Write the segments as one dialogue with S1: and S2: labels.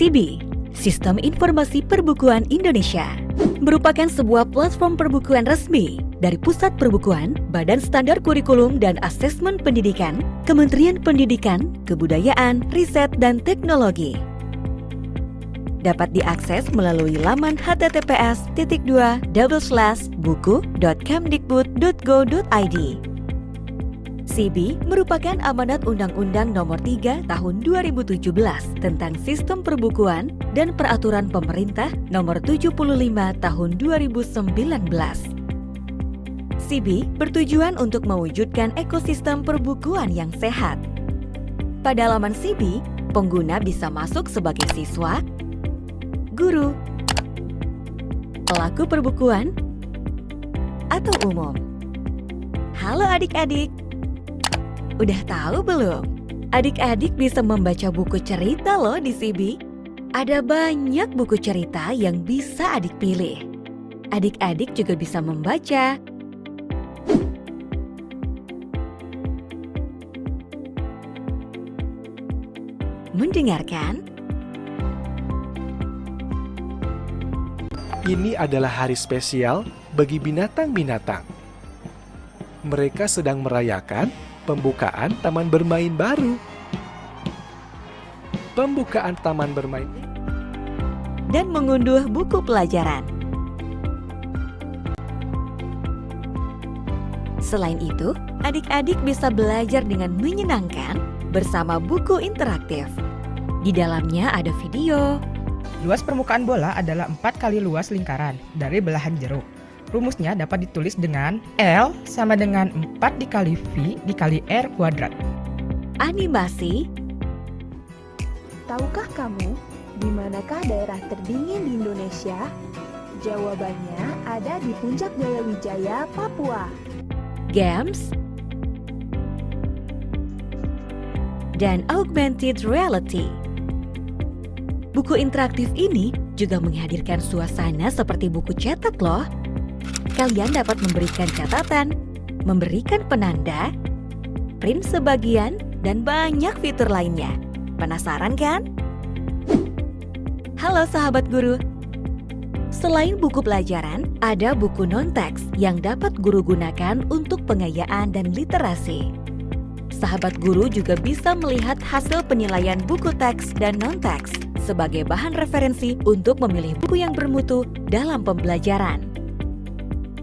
S1: SIBI, Sistem Informasi Perbukuan Indonesia, merupakan sebuah platform perbukuan resmi dari Pusat Perbukuan, Badan Standar Kurikulum dan Asesmen Pendidikan, Kementerian Pendidikan, Kebudayaan, Riset, dan Teknologi. Dapat diakses melalui laman https://buku.kemdikbud.go.id. SIBI merupakan amanat Undang-Undang Nomor 3 Tahun 2017 tentang Sistem Perbukuan dan Peraturan Pemerintah Nomor 75 Tahun 2019. SIBI bertujuan untuk mewujudkan ekosistem perbukuan yang sehat. Pada laman SIBI, pengguna bisa masuk sebagai siswa, guru, pelaku perbukuan, atau umum. Halo adik-adik, udah tahu belum? Adik-adik bisa membaca buku cerita loh di SIBI. Ada banyak buku cerita yang bisa adik pilih. Adik-adik juga bisa membaca, mendengarkan,
S2: Ini adalah hari spesial bagi binatang-binatang. Mereka sedang merayakan pembukaan taman bermain baru. Pembukaan taman bermain ini
S1: dan mengunduh buku pelajaran. Selain itu, adik-adik bisa belajar dengan menyenangkan bersama buku interaktif. Di dalamnya ada video,
S3: Luas permukaan bola adalah 4 kali luas lingkaran dari belahan jeruk. Rumusnya dapat ditulis dengan L sama dengan 4 dikali V dikali R kuadrat.
S1: animasi,
S4: Tahukah kamu di manakah daerah terdingin di Indonesia? Jawabannya ada di Puncak Jayawijaya, Papua.
S1: games, dan augmented reality. Buku interaktif ini juga menghadirkan suasana seperti buku cetak loh. Kalian dapat memberikan catatan, memberikan penanda, print sebagian, dan banyak fitur lainnya. Penasaran kan? Halo sahabat guru. Selain buku pelajaran, ada buku non-teks yang dapat guru gunakan untuk pengayaan dan literasi. Sahabat guru juga bisa melihat hasil penilaian buku teks dan non-teks sebagai bahan referensi untuk memilih buku yang bermutu dalam pembelajaran.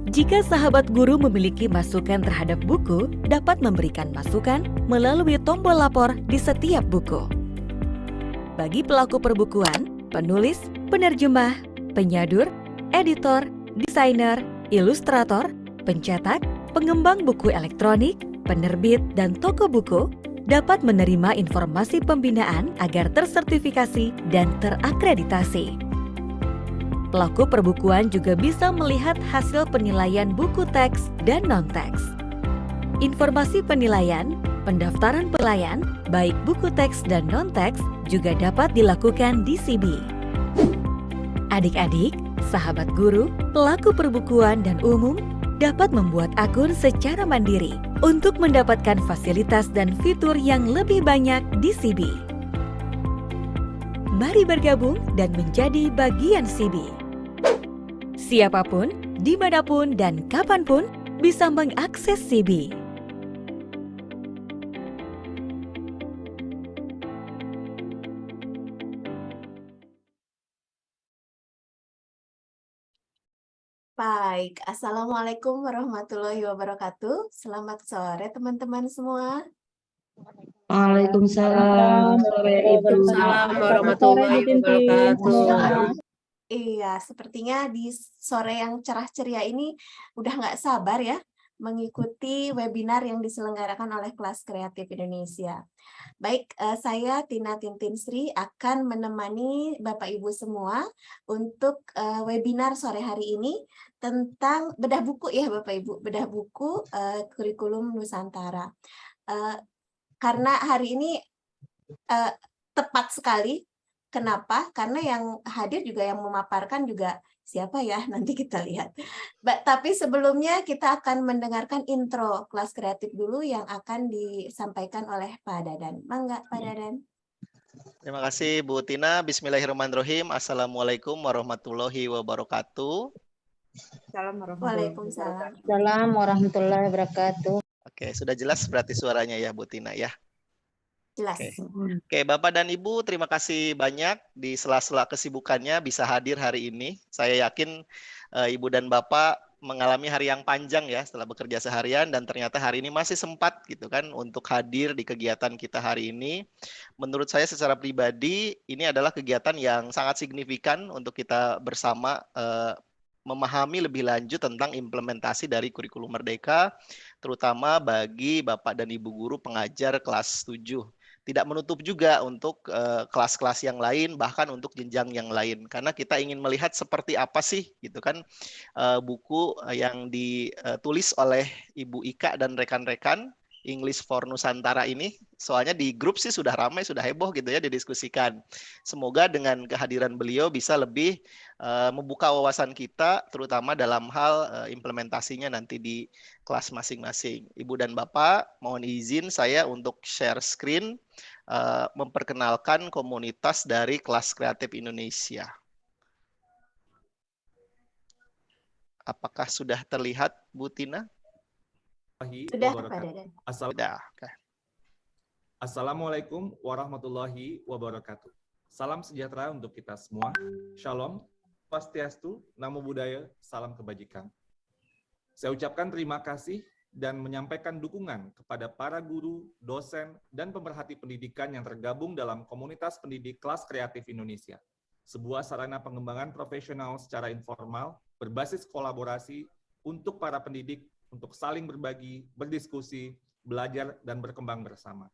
S1: Jika sahabat guru memiliki masukan terhadap buku, dapat memberikan masukan melalui tombol lapor di setiap buku. Bagi pelaku perbukuan, penulis, penerjemah, penyadur, editor, desainer, ilustrator, pencetak, pengembang buku elektronik, penerbit, dan toko buku dapat menerima informasi pembinaan agar tersertifikasi dan terakreditasi. Pelaku perbukuan juga bisa melihat hasil penilaian buku teks dan non-teks. Informasi penilaian, pendaftaran pelayan, baik buku teks dan non-teks juga dapat dilakukan di SIBI. Adik-adik, sahabat guru, pelaku perbukuan dan umum dapat membuat akun secara mandiri untuk mendapatkan fasilitas dan fitur yang lebih banyak di SIBI. Mari bergabung dan menjadi bagian SIBI. Siapapun, dimanapun, dan kapanpun bisa mengakses SIBI.
S5: Baik, Assalamualaikum warahmatullahi wabarakatuh. Selamat sore teman-teman semua.
S6: Waalaikumsalam. Sore Ibu.
S7: Waalaikumsalam warahmatullahi wabarakatuh.
S5: Iya, sepertinya di sore yang cerah ceria ini udah nggak sabar ya mengikuti webinar yang diselenggarakan oleh Kelas Kreatif Indonesia. Baik, saya Tina Tintinsri akan menemani Bapak Ibu semua untuk webinar sore hari ini tentang bedah buku ya Bapak Ibu, bedah buku kurikulum Nusantara. Karena hari ini tepat sekali. Kenapa? Karena yang hadir juga yang memaparkan juga siapa ya? Nanti kita lihat. Tapi sebelumnya kita akan mendengarkan intro kelas kreatif dulu yang akan disampaikan oleh Pak Dadan. Mangga Pak Dadan.
S6: Terima kasih Bu Tina. Bismillahirrahmanirrahim. Assalamualaikum warahmatullahi wabarakatuh.
S5: Waalaikumsalam.
S7: Assalamualaikum warahmatullahi wabarakatuh.
S6: Oke, sudah jelas berarti suaranya ya Bu Tina ya.
S5: Jelas.
S6: Oke, Bapak dan Ibu, terima kasih banyak di sela-sela kesibukannya bisa hadir hari ini. Saya yakin Ibu dan Bapak mengalami hari yang panjang ya setelah bekerja seharian dan ternyata hari ini masih sempat gitu kan untuk hadir di kegiatan kita hari ini. Menurut saya secara pribadi ini adalah kegiatan yang sangat signifikan untuk kita bersama memahami lebih lanjut tentang implementasi dari kurikulum Merdeka, terutama bagi Bapak dan Ibu guru pengajar kelas 7. Tidak menutup juga untuk kelas-kelas yang lain, bahkan untuk jenjang yang lain. Karena kita ingin melihat seperti apa sih gitu kan buku yang ditulis oleh Ibu Ika dan rekan-rekan English for Nusantara ini. Soalnya di grup sih sudah ramai, sudah heboh gitu ya didiskusikan. Semoga dengan kehadiran beliau bisa lebih membuka wawasan kita, terutama dalam hal implementasinya nanti di kelas masing-masing. Ibu dan Bapak, mohon izin saya untuk share screen, memperkenalkan komunitas dari Kelas Kreatif Indonesia. Apakah sudah terlihat, Bu Tina?
S5: Sudah, Pak Dadan.
S6: Sudah.
S8: Assalamualaikum warahmatullahi wabarakatuh. Salam sejahtera untuk kita semua. Shalom, Swastiastu, Namo Buddhaya, salam kebajikan. Saya ucapkan terima kasih dan menyampaikan dukungan kepada para guru, dosen, dan pemerhati pendidikan yang tergabung dalam komunitas pendidik Kelas Kreatif Indonesia. Sebuah sarana pengembangan profesional secara informal berbasis kolaborasi untuk para pendidik untuk saling berbagi, berdiskusi, belajar, dan berkembang bersama.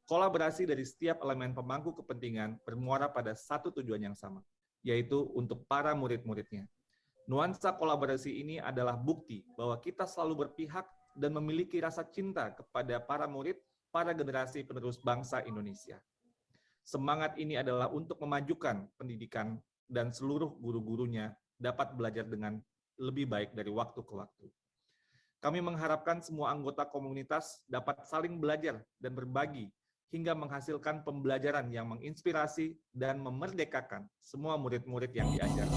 S8: Kolaborasi dari setiap elemen pemangku kepentingan bermuara pada satu tujuan yang sama, yaitu untuk para murid-muridnya. Nuansa kolaborasi ini adalah bukti bahwa kita selalu berpihak dan memiliki rasa cinta kepada para murid, para generasi penerus bangsa Indonesia. Semangat ini adalah untuk memajukan pendidikan dan seluruh guru-gurunya dapat belajar dengan lebih baik dari waktu ke waktu. Kami mengharapkan semua anggota komunitas dapat saling belajar dan berbagi hingga menghasilkan pembelajaran yang menginspirasi dan memerdekakan semua murid-murid yang diajar.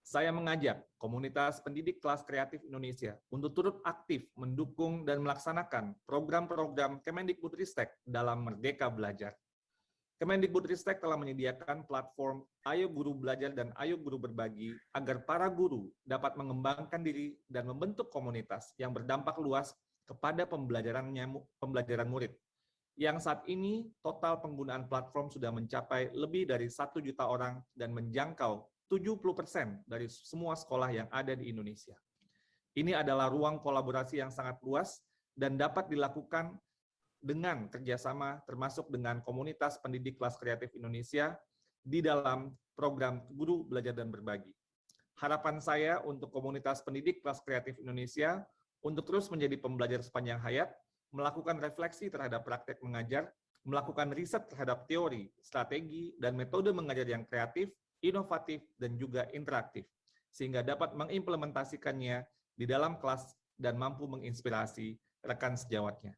S8: Saya mengajak komunitas pendidik Kelas Kreatif Indonesia untuk turut aktif mendukung dan melaksanakan program-program Kemendikbudristek dalam Merdeka Belajar. Kemendikbudristek telah menyediakan platform Ayo Guru Belajar dan Ayo Guru Berbagi agar para guru dapat mengembangkan diri dan membentuk komunitas yang berdampak luas kepada pembelajaran murid. Yang saat ini total penggunaan platform sudah mencapai lebih dari 1 juta orang dan menjangkau 70% dari semua sekolah yang ada di Indonesia. Ini adalah ruang kolaborasi yang sangat luas dan dapat dilakukan dengan kerjasama termasuk dengan komunitas pendidik Kelas Kreatif Indonesia di dalam program Guru Belajar dan Berbagi. Harapan saya untuk komunitas pendidik Kelas Kreatif Indonesia untuk terus menjadi pembelajar sepanjang hayat, melakukan refleksi terhadap praktek mengajar, melakukan riset terhadap teori, strategi, dan metode mengajar yang kreatif, inovatif, dan juga interaktif, sehingga dapat mengimplementasikannya di dalam kelas dan mampu menginspirasi rekan sejawatnya.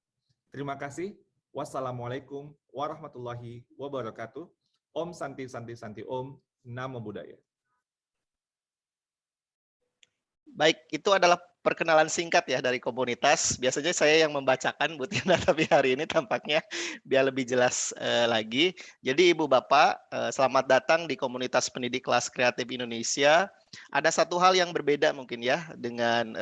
S8: Terima kasih. Wassalamualaikum warahmatullahi wabarakatuh. Om Santi Santi Santi Om. Namo Buddhaya.
S6: Baik, itu adalah perkenalan singkat ya dari komunitas. Biasanya saya yang membacakan, Bu Tina, tapi hari ini tampaknya biar lebih jelas lagi. Jadi Ibu Bapak, selamat datang di komunitas pendidik Kelas Kreatif Indonesia. Ada satu hal yang berbeda mungkin ya dengan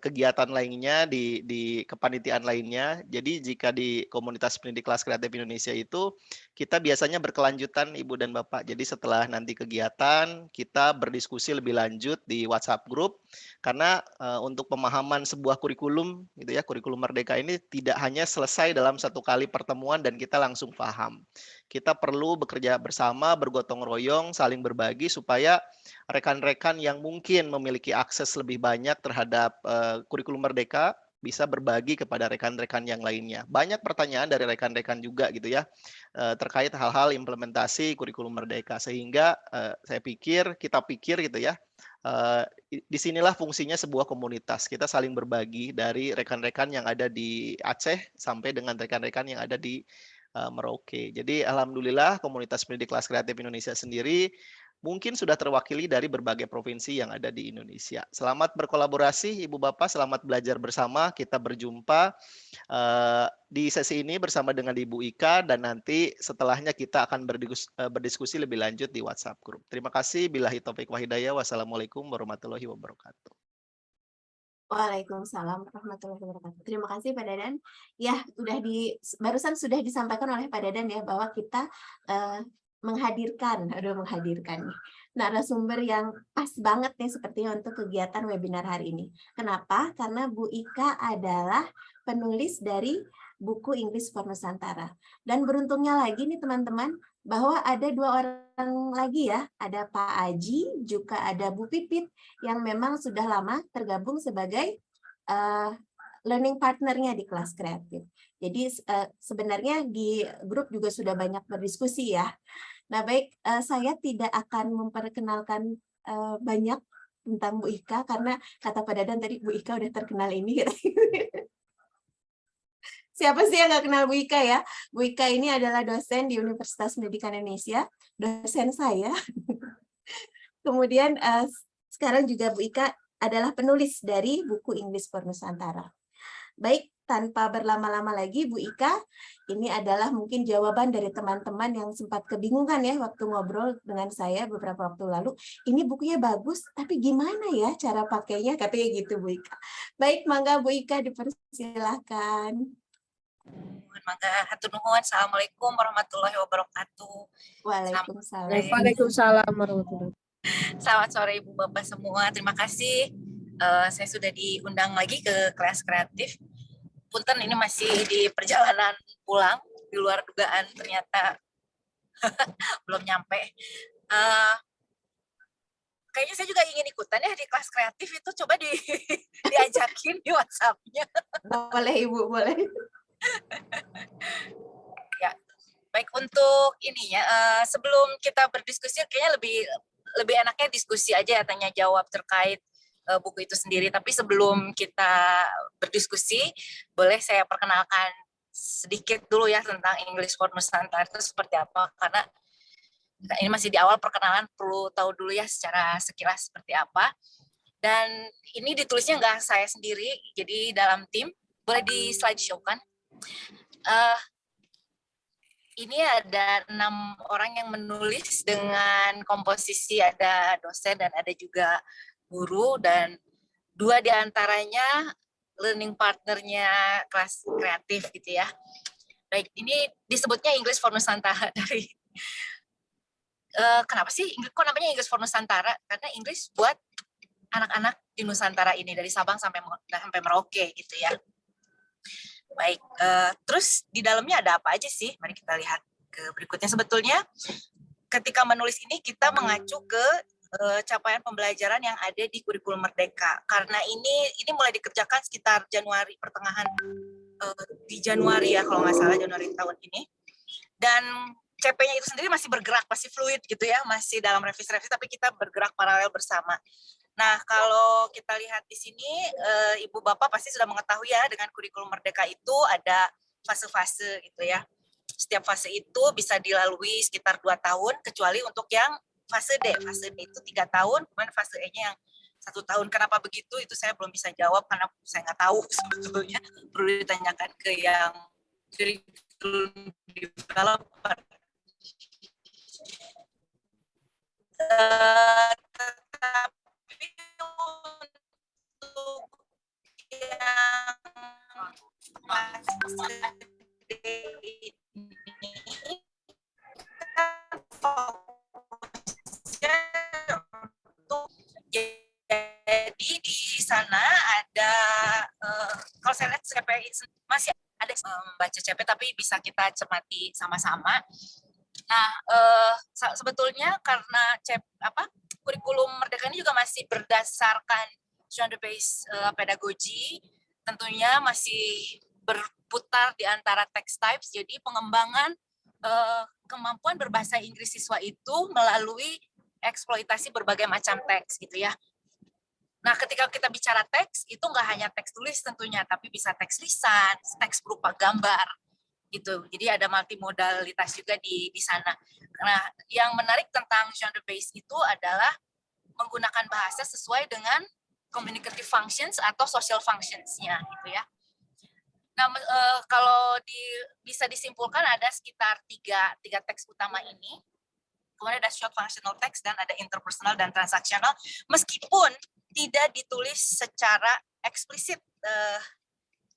S6: kegiatan lainnya di kepanitiaan lainnya. Jadi jika di komunitas pendidik Kelas Kreatif Indonesia itu kita biasanya berkelanjutan Ibu dan Bapak. Jadi setelah nanti kegiatan kita berdiskusi lebih lanjut di WhatsApp group karena untuk pemahaman sebuah kurikulum gitu ya, kurikulum Merdeka ini tidak hanya selesai dalam satu kali pertemuan dan kita langsung paham. Kita perlu bekerja bersama, bergotong royong, saling berbagi supaya rekan-rekan yang mungkin memiliki akses lebih banyak terhadap kurikulum Merdeka bisa berbagi kepada rekan-rekan yang lainnya. Banyak pertanyaan dari rekan-rekan juga gitu ya terkait hal-hal implementasi kurikulum Merdeka sehingga kita pikir gitu ya disinilah fungsinya sebuah komunitas. Kita saling berbagi dari rekan-rekan yang ada di Aceh sampai dengan rekan-rekan yang ada di Merauke. Jadi alhamdulillah komunitas pendidik kelas kreatif Indonesia sendiri mungkin sudah terwakili dari berbagai provinsi yang ada di Indonesia. Selamat berkolaborasi Ibu Bapak, selamat belajar bersama. Kita berjumpa di sesi ini bersama dengan Ibu Ika dan nanti setelahnya kita akan berdiskusi lebih lanjut di WhatsApp group. Terima kasih. Billahi taufik wa hidayah. Wassalamualaikum warahmatullahi wabarakatuh.
S5: Waalaikumsalam warahmatullahi wabarakatuh. Terima kasih Pak Dadan. Ya, barusan sudah disampaikan oleh Pak Dadan ya bahwa kita menghadirkan nih, narasumber yang pas banget nih sepertinya untuk kegiatan webinar hari ini. Kenapa? Karena Bu Ika adalah penulis dari buku English for Nusantara. Dan beruntungnya lagi nih teman-teman, bahwa ada 2 orang lagi ya, ada Pak Aji, juga ada Bu Pipit yang memang sudah lama tergabung sebagai learning partnernya di kelas kreatif. Jadi sebenarnya di grup juga sudah banyak berdiskusi ya. Nah baik, saya tidak akan memperkenalkan banyak tentang Bu Ika karena kata Pak Dadan tadi Bu Ika udah terkenal ini. Siapa sih yang nggak kenal Bu Ika ya? Bu Ika ini adalah dosen di Universitas Pendidikan Indonesia, dosen saya. Kemudian sekarang juga Bu Ika adalah penulis dari buku English for Nusantara. Baik, tanpa berlama-lama lagi Bu Ika, ini adalah mungkin jawaban dari teman-teman yang sempat kebingungan ya waktu ngobrol dengan saya beberapa waktu lalu. Ini bukunya bagus, tapi gimana ya cara pakainya? Katanya gitu Bu Ika. Baik, mangga Bu Ika dipersilahkan.
S9: Mangga hatur nuhun. Assalamualaikum warahmatullahi wabarakatuh.
S5: Waalaikumsalam.
S7: Waalaikumsalam warahmatullahi wabarakatuh.
S9: Selamat sore Ibu Bapak semua. Terima kasih. Saya sudah diundang lagi ke kelas kreatif. Punten ini masih di perjalanan pulang, di luar dugaan ternyata belum nyampe. Kayaknya saya juga ingin ikutan ya di kelas kreatif itu, coba diajakin di WhatsApp-nya.
S5: Boleh Ibu, boleh.
S9: Ya, baik untuk ininya, sebelum kita berdiskusi kayaknya lebih enaknya diskusi aja ya, tanya jawab terkait buku itu sendiri. Tapi sebelum kita berdiskusi, boleh saya perkenalkan sedikit dulu ya tentang English for Nusantara itu seperti apa, karena ini masih di awal perkenalan, perlu tahu dulu ya secara sekilas seperti apa. Dan ini ditulisnya nggak saya sendiri, jadi dalam tim. Boleh di slideshow kan? Ini ada 6 orang yang menulis dengan komposisi, ada dosen dan ada juga guru, dan 2 diantaranya learning partnernya kelas kreatif gitu ya. Baik, ini disebutnya English for Nusantara dari kenapa sih kok namanya English for Nusantara? Karena Inggris buat anak-anak di Nusantara ini dari Sabang sampai Merauke gitu ya. Baik, terus di dalamnya ada apa aja sih? Mari kita lihat ke berikutnya. Sebetulnya ketika menulis ini kita mengacu ke capaian pembelajaran yang ada di kurikulum Merdeka. Karena ini mulai dikerjakan sekitar Januari, pertengahan di Januari ya kalau nggak salah, Januari tahun ini. Dan CP-nya itu sendiri masih bergerak, masih fluid gitu ya, masih dalam revisi-revisi, tapi kita bergerak paralel bersama. Nah, kalau kita lihat di sini, Ibu Bapak pasti sudah mengetahui ya, dengan kurikulum Merdeka itu ada fase-fase gitu ya. Setiap fase itu bisa dilalui sekitar 2 tahun, kecuali untuk yang fase D. Fase D itu 3 tahun, kemudian fase E-nya yang 1 tahun. Kenapa begitu? Itu saya belum bisa jawab, karena saya nggak tahu sebetulnya. Perlu ditanyakan ke yang curriculum developer. Tetapi untuk yang fase D ini fokusnya untuk, jadi di sana ada kalau saya lihat CP masih ada baca CP, tapi bisa kita cermati sama-sama. Nah, sebetulnya karena kurikulum Merdeka ini juga masih berdasarkan genre based pedagogy, tentunya masih berputar di antara text types. Jadi pengembangan kemampuan berbahasa Inggris siswa itu melalui eksploitasi berbagai macam teks gitu ya. Nah, ketika kita bicara teks, itu nggak hanya teks tulis tentunya, tapi bisa teks lisan, teks berupa gambar, Gitu. Jadi ada multimodalitas juga di sana. Nah, yang menarik tentang genre based itu adalah menggunakan bahasa sesuai dengan communicative functions atau social functions-nya gitu ya. Nah, kalau bisa disimpulkan ada sekitar tiga teks utama ini. Kemudian ada short functional text dan ada interpersonal dan transaksional. Meskipun tidak ditulis secara eksplisit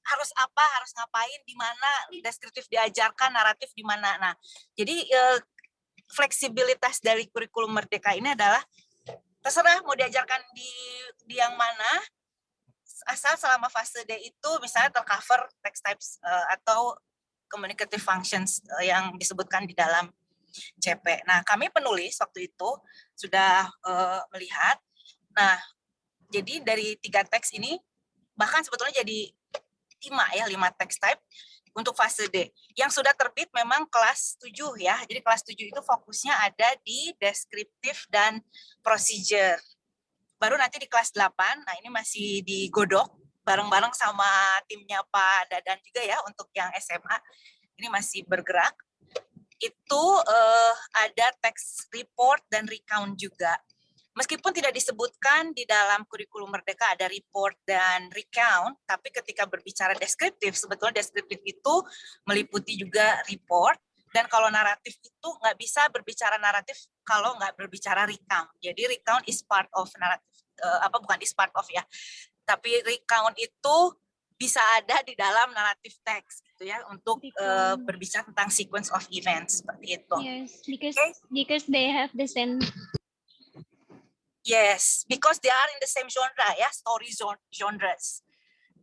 S9: harus apa, harus ngapain, di mana deskriptif diajarkan, naratif di mana. Nah, jadi fleksibilitas dari kurikulum Merdeka ini adalah terserah mau diajarkan di yang mana, asal selama fase D itu misalnya tercover text types atau communicative functions yang disebutkan di dalam CP. Nah, kami penulis waktu itu sudah melihat. Nah, jadi dari 3 teks ini bahkan sebetulnya jadi 5 text type untuk fase D. Yang sudah terbit memang kelas 7 ya. Jadi kelas 7 itu fokusnya ada di deskriptif dan procedure. Baru nanti di kelas 8, nah ini masih digodok bareng-bareng sama timnya Pak Dadan juga ya untuk yang SMA. Ini masih bergerak. Itu ada text report dan recount juga. Meskipun tidak disebutkan di dalam kurikulum Merdeka ada report dan recount, tapi ketika berbicara deskriptif, sebetulnya deskriptif itu meliputi juga report, dan kalau naratif itu nggak bisa berbicara naratif kalau nggak berbicara recount. Jadi recount is part of naratif, bukan is part of ya, tapi recount itu bisa ada di dalam naratif teks gitu ya, untuk berbicara tentang sequence of events seperti itu.
S10: Yes, because they have the same.
S9: Yes, because they are in the same genre ya, story genres.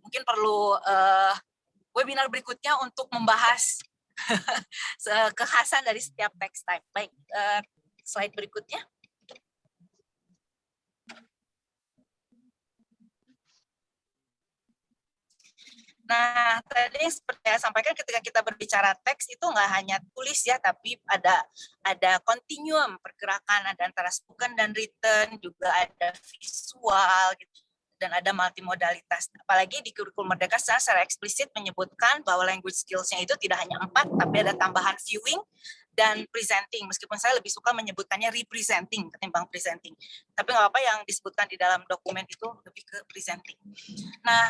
S9: Mungkin perlu webinar berikutnya untuk membahas kekhasan dari setiap text type. Baik, slide berikutnya. Nah, tadi seperti saya sampaikan, ketika kita berbicara teks itu nggak hanya tulis ya, tapi ada continuum pergerakan, ada antara spoken dan written, juga ada visual gitu, dan ada multimodalitas. Apalagi di kurikulum Merdeka secara eksplisit menyebutkan bahwa language skills-nya itu tidak hanya 4, tapi ada tambahan viewing dan presenting. Meskipun saya lebih suka menyebutkannya representing ketimbang presenting. Tapi nggak apa-apa, yang disebutkan di dalam dokumen itu lebih ke presenting. Nah,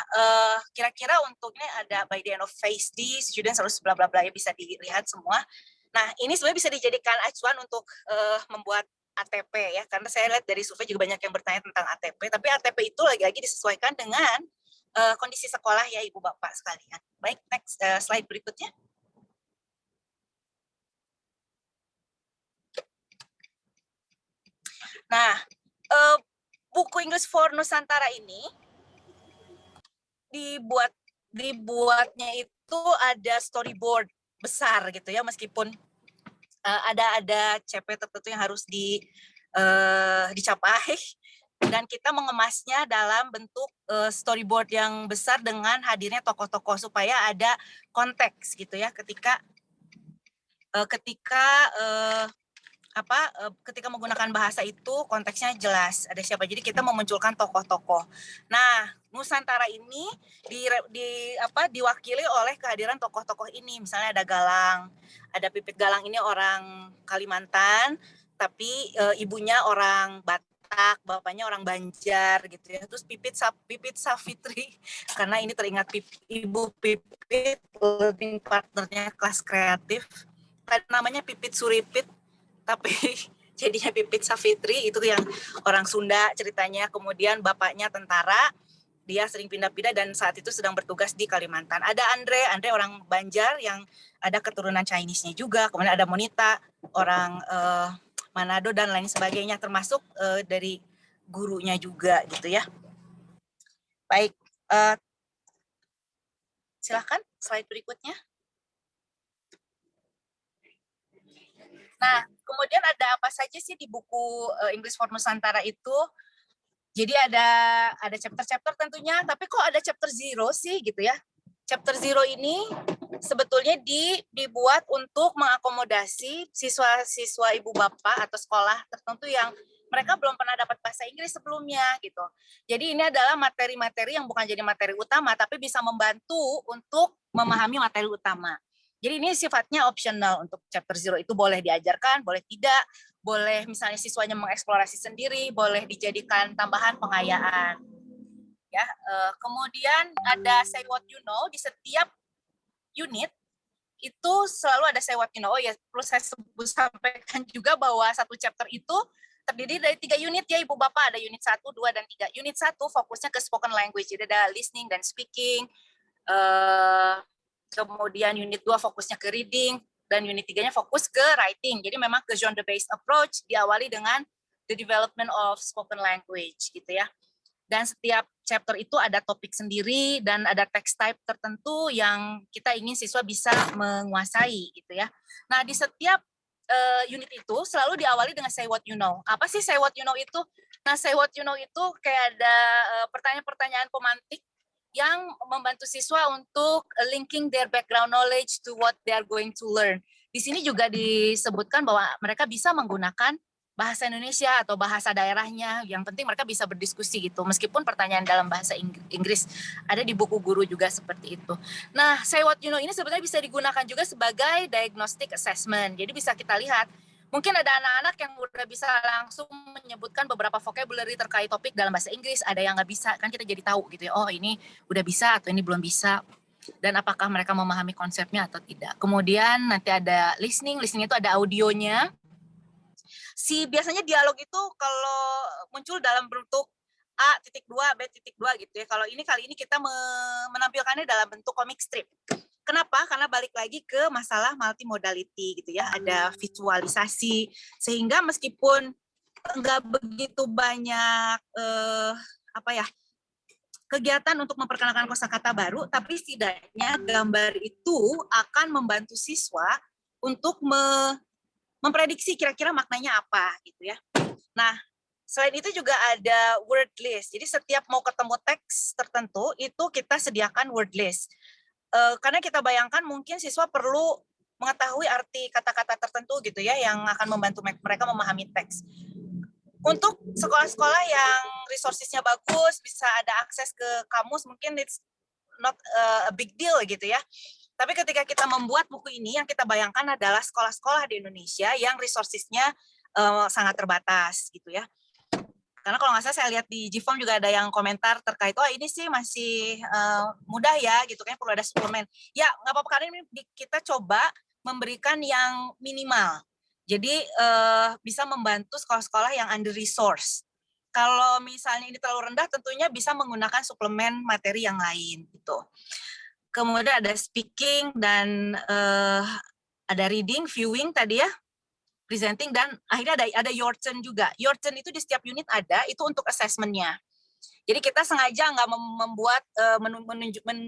S9: kira-kira untuk ini ada by the end of phase D, students harus bla bla bla ya, bisa dilihat semua. Nah, ini sebenarnya bisa dijadikan acuan untuk membuat ATP ya, karena saya lihat dari survei juga banyak yang bertanya tentang ATP, tapi ATP itu lagi-lagi disesuaikan dengan kondisi sekolah ya Ibu Bapak sekalian. Baik, next slide berikutnya. Nah, buku English for Nusantara ini dibuatnya itu ada storyboard besar gitu ya, meskipun ada CP tertentu yang harus dicapai, dan kita mengemasnya dalam bentuk storyboard yang besar dengan hadirnya tokoh-tokoh supaya ada konteks gitu ya, ketika menggunakan bahasa itu konteksnya jelas ada siapa. Jadi kita memunculkan tokoh-tokoh. Nah, Nusantara ini diwakili oleh kehadiran tokoh-tokoh ini. Misalnya ada Galang, ada Pipit. Galang ini orang Kalimantan, tapi ibunya orang Batak, bapaknya orang Banjar gitu ya. Terus Pipit Safitri, karena ini teringat Ibu Pipit, living partnernya kelas kreatif. Namanya Pipit Suripit, tapi jadinya Pipit Safitri, itu yang orang Sunda ceritanya. Kemudian bapaknya tentara, dia sering pindah-pindah dan saat itu sedang bertugas di Kalimantan. Ada Andre orang Banjar yang ada keturunan Chinese-nya juga. Kemudian ada Monita, orang Manado dan lain sebagainya, termasuk dari gurunya juga gitu ya. Baik, silakan slide berikutnya. Nah, kemudian ada apa saja sih di buku English for Nusantara itu? Jadi ada chapter-chapter tentunya, tapi kok ada chapter 0 sih gitu ya? Chapter 0 ini sebetulnya dibuat untuk mengakomodasi siswa-siswa ibu bapak atau sekolah tertentu yang mereka belum pernah dapat bahasa Inggris sebelumnya gitu. Jadi ini adalah materi-materi yang bukan jadi materi utama, tapi bisa membantu untuk memahami materi utama. Jadi ini sifatnya optional untuk chapter 0 itu boleh diajarkan, boleh tidak, boleh misalnya siswanya mengeksplorasi sendiri, boleh dijadikan tambahan pengayaan. Ya, kemudian ada say what you know di setiap unit itu selalu ada say what you know. Oh ya, perlu saya sampaikan juga bahwa satu chapter itu terdiri dari 3 unit ya Ibu Bapak, ada unit 1, 2, dan 3. Unit 1 fokusnya ke spoken language, jadi ada listening dan speaking. Kemudian unit 2 fokusnya ke reading, dan unit 3-nya fokus ke writing. Jadi memang ke genre-based approach, diawali dengan the development of spoken language gitu ya. Dan setiap chapter itu ada topik sendiri dan ada text type tertentu yang kita ingin siswa bisa menguasai gitu ya. Nah, di setiap unit itu selalu diawali dengan say what you know. Apa sih say what you know itu? Nah, say what you know itu kayak ada pertanyaan-pertanyaan pemantik yang membantu siswa untuk linking their background knowledge to what they are going to learn. Di sini juga disebutkan bahwa mereka bisa menggunakan bahasa Indonesia atau bahasa daerahnya, yang penting mereka bisa berdiskusi gitu, meskipun pertanyaan dalam bahasa Inggris ada di buku guru juga seperti itu. Nah, say what you know ini sebenarnya bisa digunakan juga sebagai diagnostic assessment, jadi bisa kita lihat, mungkin ada anak-anak yang udah bisa langsung menyebutkan beberapa vocabulary terkait topik dalam bahasa Inggris, ada yang nggak bisa, kan kita jadi tahu gitu ya, oh ini udah bisa atau ini belum bisa, dan apakah mereka memahami konsepnya atau tidak. Kemudian nanti ada listening itu ada audionya. Biasanya dialog itu kalau muncul dalam bentuk A.2, B.2 gitu ya. Kalau kali ini kita menampilkannya dalam bentuk comic strip. Kenapa? Karena balik lagi ke masalah multimodality gitu ya. Ada visualisasi sehingga meskipun nggak begitu banyak kegiatan untuk memperkenalkan kosakata baru, tapi setidaknya gambar itu akan membantu siswa untuk memprediksi kira-kira maknanya apa gitu ya. Nah, selain itu juga ada word list. Jadi setiap mau ketemu teks tertentu itu kita sediakan word list. Karena kita bayangkan mungkin siswa perlu mengetahui arti kata-kata tertentu gitu ya yang akan membantu mereka memahami teks. Untuk sekolah-sekolah yang resources-nya bagus, bisa ada akses ke kamus, mungkin it's not a big deal gitu ya. Tapi ketika kita membuat buku ini, yang kita bayangkan adalah sekolah-sekolah di Indonesia yang resources-nya sangat terbatas gitu ya. Karena kalau nggak salah saya lihat di GFOM juga ada yang komentar terkait, oh ini sih masih mudah ya gitu, kan perlu ada suplemen. Ya nggak apa-apa, karena ini kita coba memberikan yang minimal. Jadi bisa membantu sekolah-sekolah yang under resource. Kalau misalnya ini terlalu rendah, tentunya bisa menggunakan suplemen materi yang lain gitu. Kemudian ada speaking dan ada reading, viewing tadi ya, presenting, dan akhirnya ada your turn juga. Your turn itu di setiap unit ada, itu untuk assessment-nya. Jadi kita sengaja nggak membuat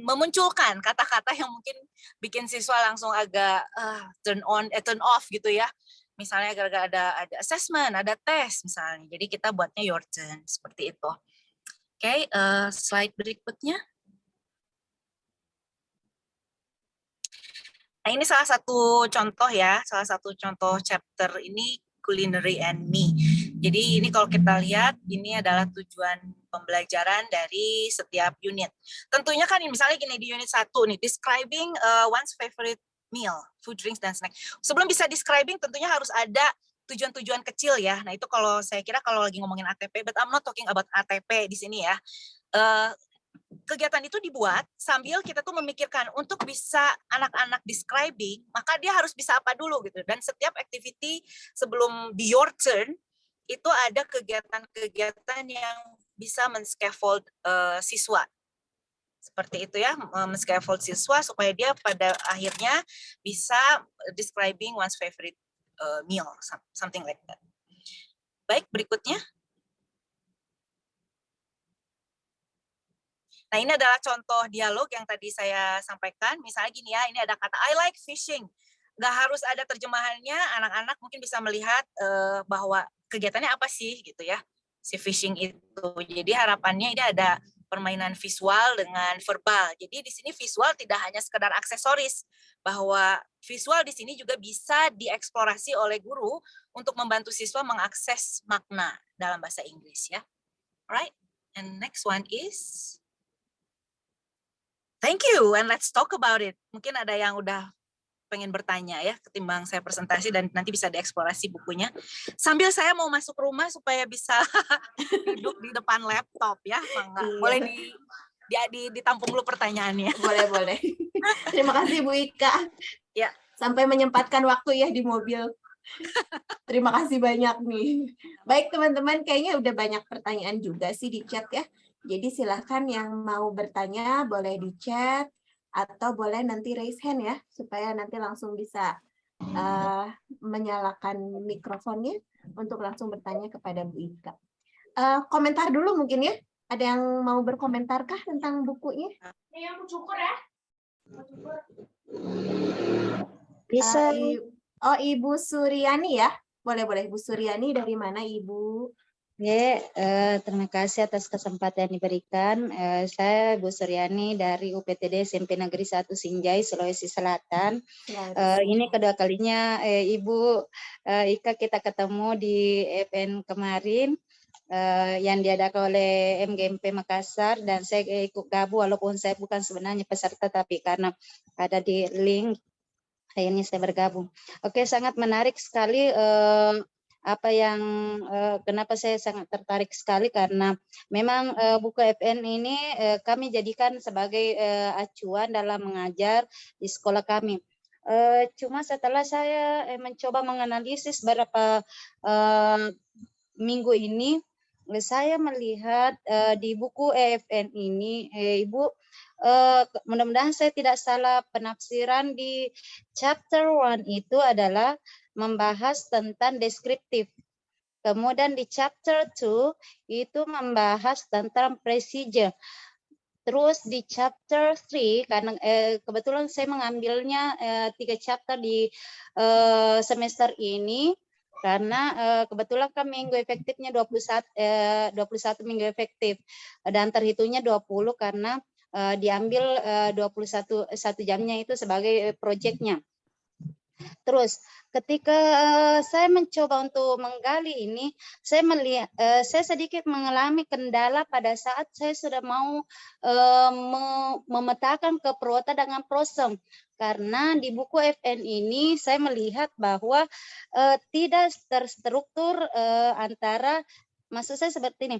S9: memunculkan kata-kata yang mungkin bikin siswa langsung agak turn off gitu ya. Misalnya gara-gara ada assessment, ada tes misalnya. Jadi kita buatnya your turn seperti itu. Oke, slide berikutnya. Nah, ini salah satu contoh ya, salah satu contoh chapter ini Culinary and Me. Jadi ini kalau kita lihat, ini adalah tujuan pembelajaran dari setiap unit. Tentunya kan misalnya gini di unit 1 nih, describing one's favorite meal, food, drinks, dan snack. Sebelum bisa describing tentunya harus ada tujuan-tujuan kecil ya. Nah itu kalau saya kira kalau lagi ngomongin ATP, but I'm not talking about ATP di sini ya. Kegiatan itu dibuat sambil kita tuh memikirkan untuk bisa anak-anak describing, maka dia harus bisa apa dulu gitu. Dan setiap activity sebelum di your turn itu ada kegiatan-kegiatan yang bisa men-scaffold siswa. Seperti itu ya, men-scaffold siswa supaya dia pada akhirnya bisa describing one's favorite meal, something like that. Baik, berikutnya. Nah, ini adalah contoh dialog yang tadi saya sampaikan. Misalnya gini ya, ini ada kata I like fishing. Nggak harus ada terjemahannya, anak-anak mungkin bisa melihat bahwa kegiatannya apa sih gitu ya, si fishing itu. Jadi harapannya ini ada permainan visual dengan verbal. Jadi di sini visual tidak hanya sekedar aksesoris, bahwa visual di sini juga bisa dieksplorasi oleh guru untuk membantu siswa mengakses makna dalam bahasa Inggris ya. Alright, and next one is thank you, and let's talk about it. Mungkin ada yang udah pengen bertanya ya, ketimbang saya presentasi dan nanti bisa dieksplorasi bukunya. Sambil saya mau masuk rumah supaya bisa duduk di depan laptop ya, Mangga.
S5: Iya.
S9: Boleh ditampung dulu pertanyaannya.
S5: Boleh, boleh. Terima kasih Bu Ika.
S9: Ya.
S5: Sampai menyempatkan waktu ya di mobil. Terima kasih banyak nih. Baik teman-teman, kayaknya udah banyak pertanyaan juga sih di chat ya. Jadi silahkan yang mau bertanya boleh di chat atau boleh nanti raise hand ya, supaya nanti langsung bisa menyalakan mikrofonnya untuk langsung bertanya kepada Bu Ika. Komentar dulu mungkin ya. Ada yang mau berkomentarkah tentang bukunya? Yang cukur ya.
S7: Bisa.
S5: Ibu Suryani ya. Boleh-boleh. Ibu Suryani dari mana Ibu?
S7: Ya, terima kasih atas kesempatan yang diberikan. Saya Bu Suryani dari UPTD SMP Negeri 1 Sinjai, Sulawesi Selatan. Ini kedua kalinya Ibu Ika kita ketemu di event kemarin yang diadakan oleh MGMP Makassar, dan saya ikut gabung walaupun saya bukan sebenarnya peserta, tapi karena ada di link akhirnya saya bergabung. Oke, sangat menarik sekali. Apa yang kenapa saya sangat tertarik sekali, karena memang buku FN ini kami jadikan sebagai acuan dalam mengajar di sekolah kami. Cuma setelah saya mencoba menganalisis beberapa minggu ini, saya melihat di buku EFN ini, Ibu, mudah-mudahan saya tidak salah penafsiran, di chapter 1 itu adalah membahas tentang deskriptif. Kemudian di chapter 2 itu membahas tentang procedure. Terus di chapter 3, karena kebetulan saya mengambilnya 3 chapter di semester ini, karena kebetulan kan minggu efektifnya 21 minggu efektif, dan terhitungnya 20 karena diambil 21 jamnya itu sebagai proyeknya. Terus ketika saya mencoba untuk menggali ini, saya melihat saya sedikit mengalami kendala pada saat saya sudah mau memetakan keperluan dengan prosem, karena di buku FN ini saya melihat bahwa tidak terstruktur antara, maksud saya seperti ini,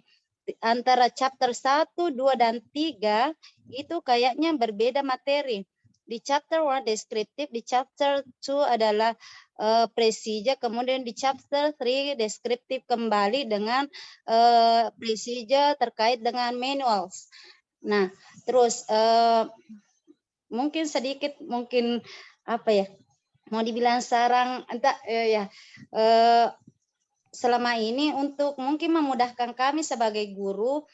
S7: antara chapter 1, 2, dan 3 itu kayaknya berbeda materi. Di chapter 1 deskriptif, di chapter 2 adalah procedure, kemudian di chapter 3 deskriptif kembali dengan procedure terkait dengan manuals. Nah, terus mungkin sedikit, mungkin apa ya, mau dibilang sarang, entah selama ini untuk mungkin memudahkan kami sebagai guru,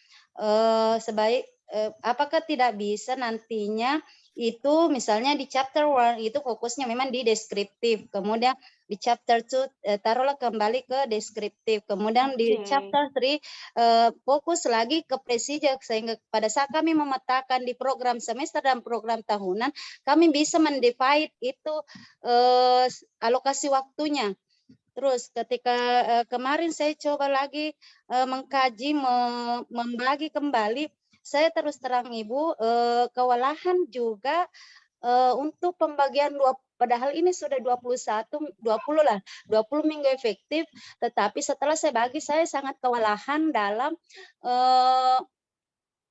S7: apakah tidak bisa nantinya itu misalnya di chapter 1 itu fokusnya memang di deskriptif, kemudian di chapter 2 taruhlah kembali ke deskriptif, kemudian di chapter 3 fokus lagi ke procedure, sehingga pada saat kami memetakan di program semester dan program tahunan, kami bisa mendivide itu alokasi waktunya. Terus ketika kemarin saya coba lagi mengkaji, membagi kembali, saya terus terang Ibu kewalahan juga untuk pembagian padahal ini sudah 20 minggu efektif, tetapi setelah saya bagi saya sangat kewalahan dalam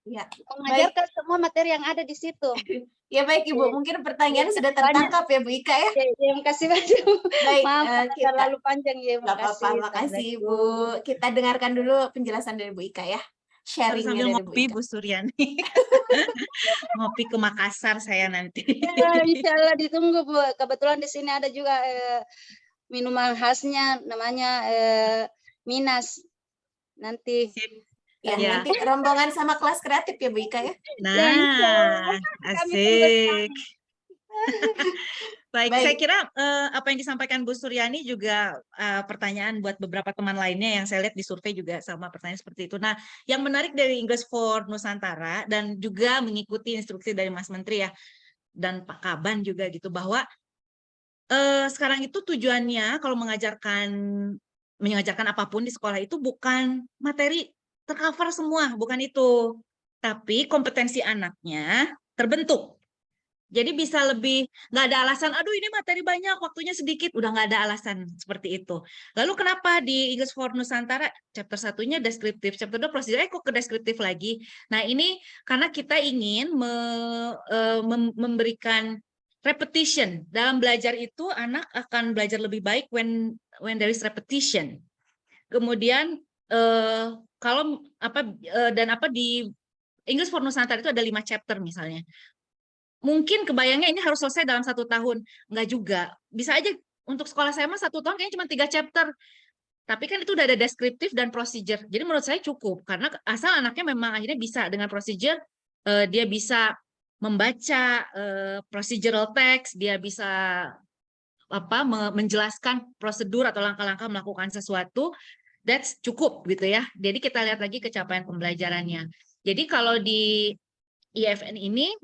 S7: mengajarkan semua materi yang ada di situ.
S5: Ya baik Ibu, mungkin pertanyaannya sudah tertangkap ya Bu Ika ya.
S7: Terima kasih banyak.
S5: Baik,
S7: Maaf terlalu panjang ya.
S5: Makasih Bu. Kita dengarkan dulu penjelasan dari Bu Ika ya. Sharingnya dari
S9: ngopi Bu Suryani. Ngopi ke Makassar saya nanti.
S7: Ya, insya Allah ditunggu Bu. Kebetulan di sini ada juga minuman khasnya namanya Minas. Nanti.
S5: Ya, nanti rombongan sama kelas kreatif ya Bu Ika ya.
S9: Nah, asik. Baik, saya kira apa yang disampaikan Bu Suryani juga pertanyaan buat beberapa teman lainnya yang saya lihat di survei juga sama pertanyaan seperti itu. Nah, yang menarik dari English for Nusantara dan juga mengikuti instruksi dari Mas Menteri ya, dan Pak Kaban juga gitu, bahwa sekarang itu tujuannya kalau mengajarkan apapun di sekolah itu bukan materi tercover semua, bukan itu. Tapi kompetensi anaknya terbentuk.
S11: Jadi bisa lebih, nggak ada alasan, aduh ini materi banyak, waktunya sedikit, udah nggak ada alasan seperti itu. Lalu kenapa di English for Nusantara chapter 1-nya deskriptif, chapter 2 prosedur, kok ke deskriptif lagi? Nah ini karena kita ingin memberikan repetition. Dalam belajar itu anak akan belajar lebih baik when there is repetition. Kemudian kalau di English for Nusantara itu ada 5 chapter misalnya. Mungkin kebayangnya ini harus selesai dalam 1 tahun. Enggak juga. Bisa aja untuk sekolah saya mah 1 tahun kayaknya cuma 3 chapter. Tapi kan itu udah ada deskriptif dan procedure. Jadi menurut saya cukup. Karena asal anaknya memang akhirnya bisa dengan procedure, dia bisa membaca procedural text, dia bisa menjelaskan prosedur atau langkah-langkah melakukan sesuatu, that's cukup gitu ya. Jadi kita lihat lagi capaian pembelajarannya. Jadi kalau di IFN ini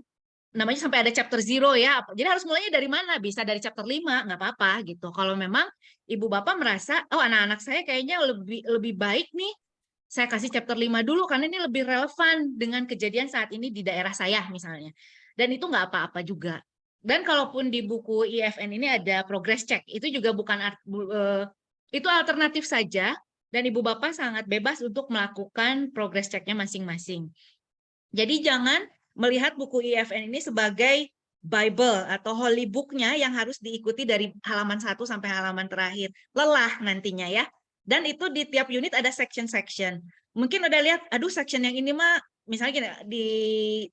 S11: namanya sampai ada chapter 0 ya. Jadi harus mulainya dari mana? Bisa dari chapter 5, nggak apa-apa gitu. Kalau memang ibu bapak merasa, oh anak-anak saya kayaknya lebih baik nih, saya kasih chapter 5 dulu karena ini lebih relevan dengan kejadian saat ini di daerah saya misalnya. Dan itu nggak apa-apa juga. Dan kalaupun di buku IFN ini ada progress check, itu juga bukan itu alternatif saja dan ibu bapak sangat bebas untuk melakukan progress check-nya masing-masing. Jadi jangan melihat buku IFN ini sebagai Bible atau holy book-nya yang harus diikuti dari halaman 1 sampai halaman terakhir. Lelah nantinya ya. Dan itu di tiap unit ada section-section. Mungkin udah lihat, aduh section yang ini mah, misalnya gini,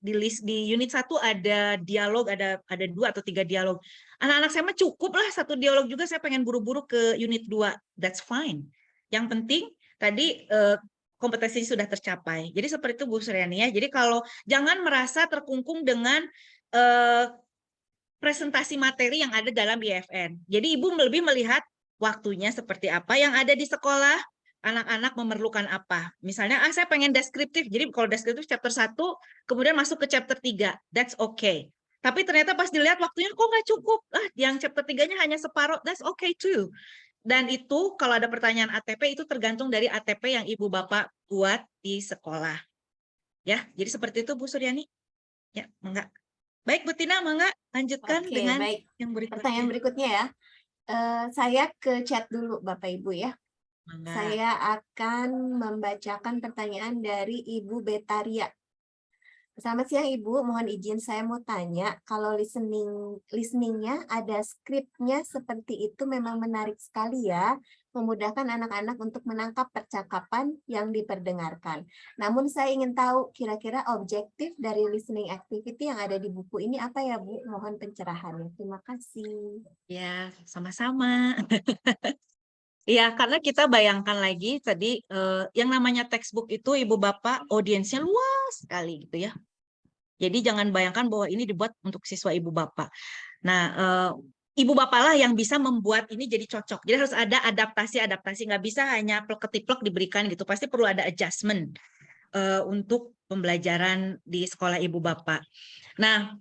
S11: di list di unit 1 ada dialog, ada 2 atau 3 dialog. Anak-anak saya mah cukup lah 1 dialog juga, saya pengen buru-buru ke unit 2. That's fine. Yang penting tadi kompetensi sudah tercapai. Jadi seperti itu Bu Suryani ya. Jadi kalau jangan merasa terkungkung dengan presentasi materi yang ada dalam IFN. Jadi Ibu lebih melihat waktunya seperti apa yang ada di sekolah, anak-anak memerlukan apa. Misalnya, saya pengen deskriptif. Jadi kalau deskriptif chapter 1, kemudian masuk ke chapter 3. That's okay. Tapi ternyata pas dilihat waktunya kok nggak cukup. Yang chapter 3-nya hanya separuh. That's okay too. Dan itu kalau ada pertanyaan ATP itu tergantung dari ATP yang Ibu Bapak buat di sekolah. Ya, jadi seperti itu Bu Suryani. Ya, enggak. Baik Bu Tina, enggak lanjutkan dengan
S5: baik.
S11: yang berikutnya.
S5: Pertanyaan berikutnya ya. Saya ke chat dulu Bapak Ibu ya.
S11: Enggak.
S5: Saya akan membacakan pertanyaan dari Ibu Betaria. Selamat siang Ibu, mohon izin saya mau tanya, kalau listeningnya ada skripnya seperti itu memang menarik sekali ya, memudahkan anak-anak untuk menangkap percakapan yang diperdengarkan. Namun saya ingin tahu kira-kira objektif dari listening activity yang ada di buku ini apa ya Bu? Mohon pencerahannya. Terima kasih.
S11: Ya, sama-sama. Ya, karena kita bayangkan lagi tadi yang namanya textbook itu Ibu Bapak audiensnya luas sekali gitu ya. Jadi jangan bayangkan bahwa ini dibuat untuk siswa Ibu Bapak. Nah, Ibu Bapak lah yang bisa membuat ini jadi cocok. Jadi harus ada adaptasi-adaptasi, nggak bisa hanya plek-ketiplek diberikan gitu. Pasti perlu ada adjustment untuk pembelajaran di sekolah Ibu Bapak. Nah,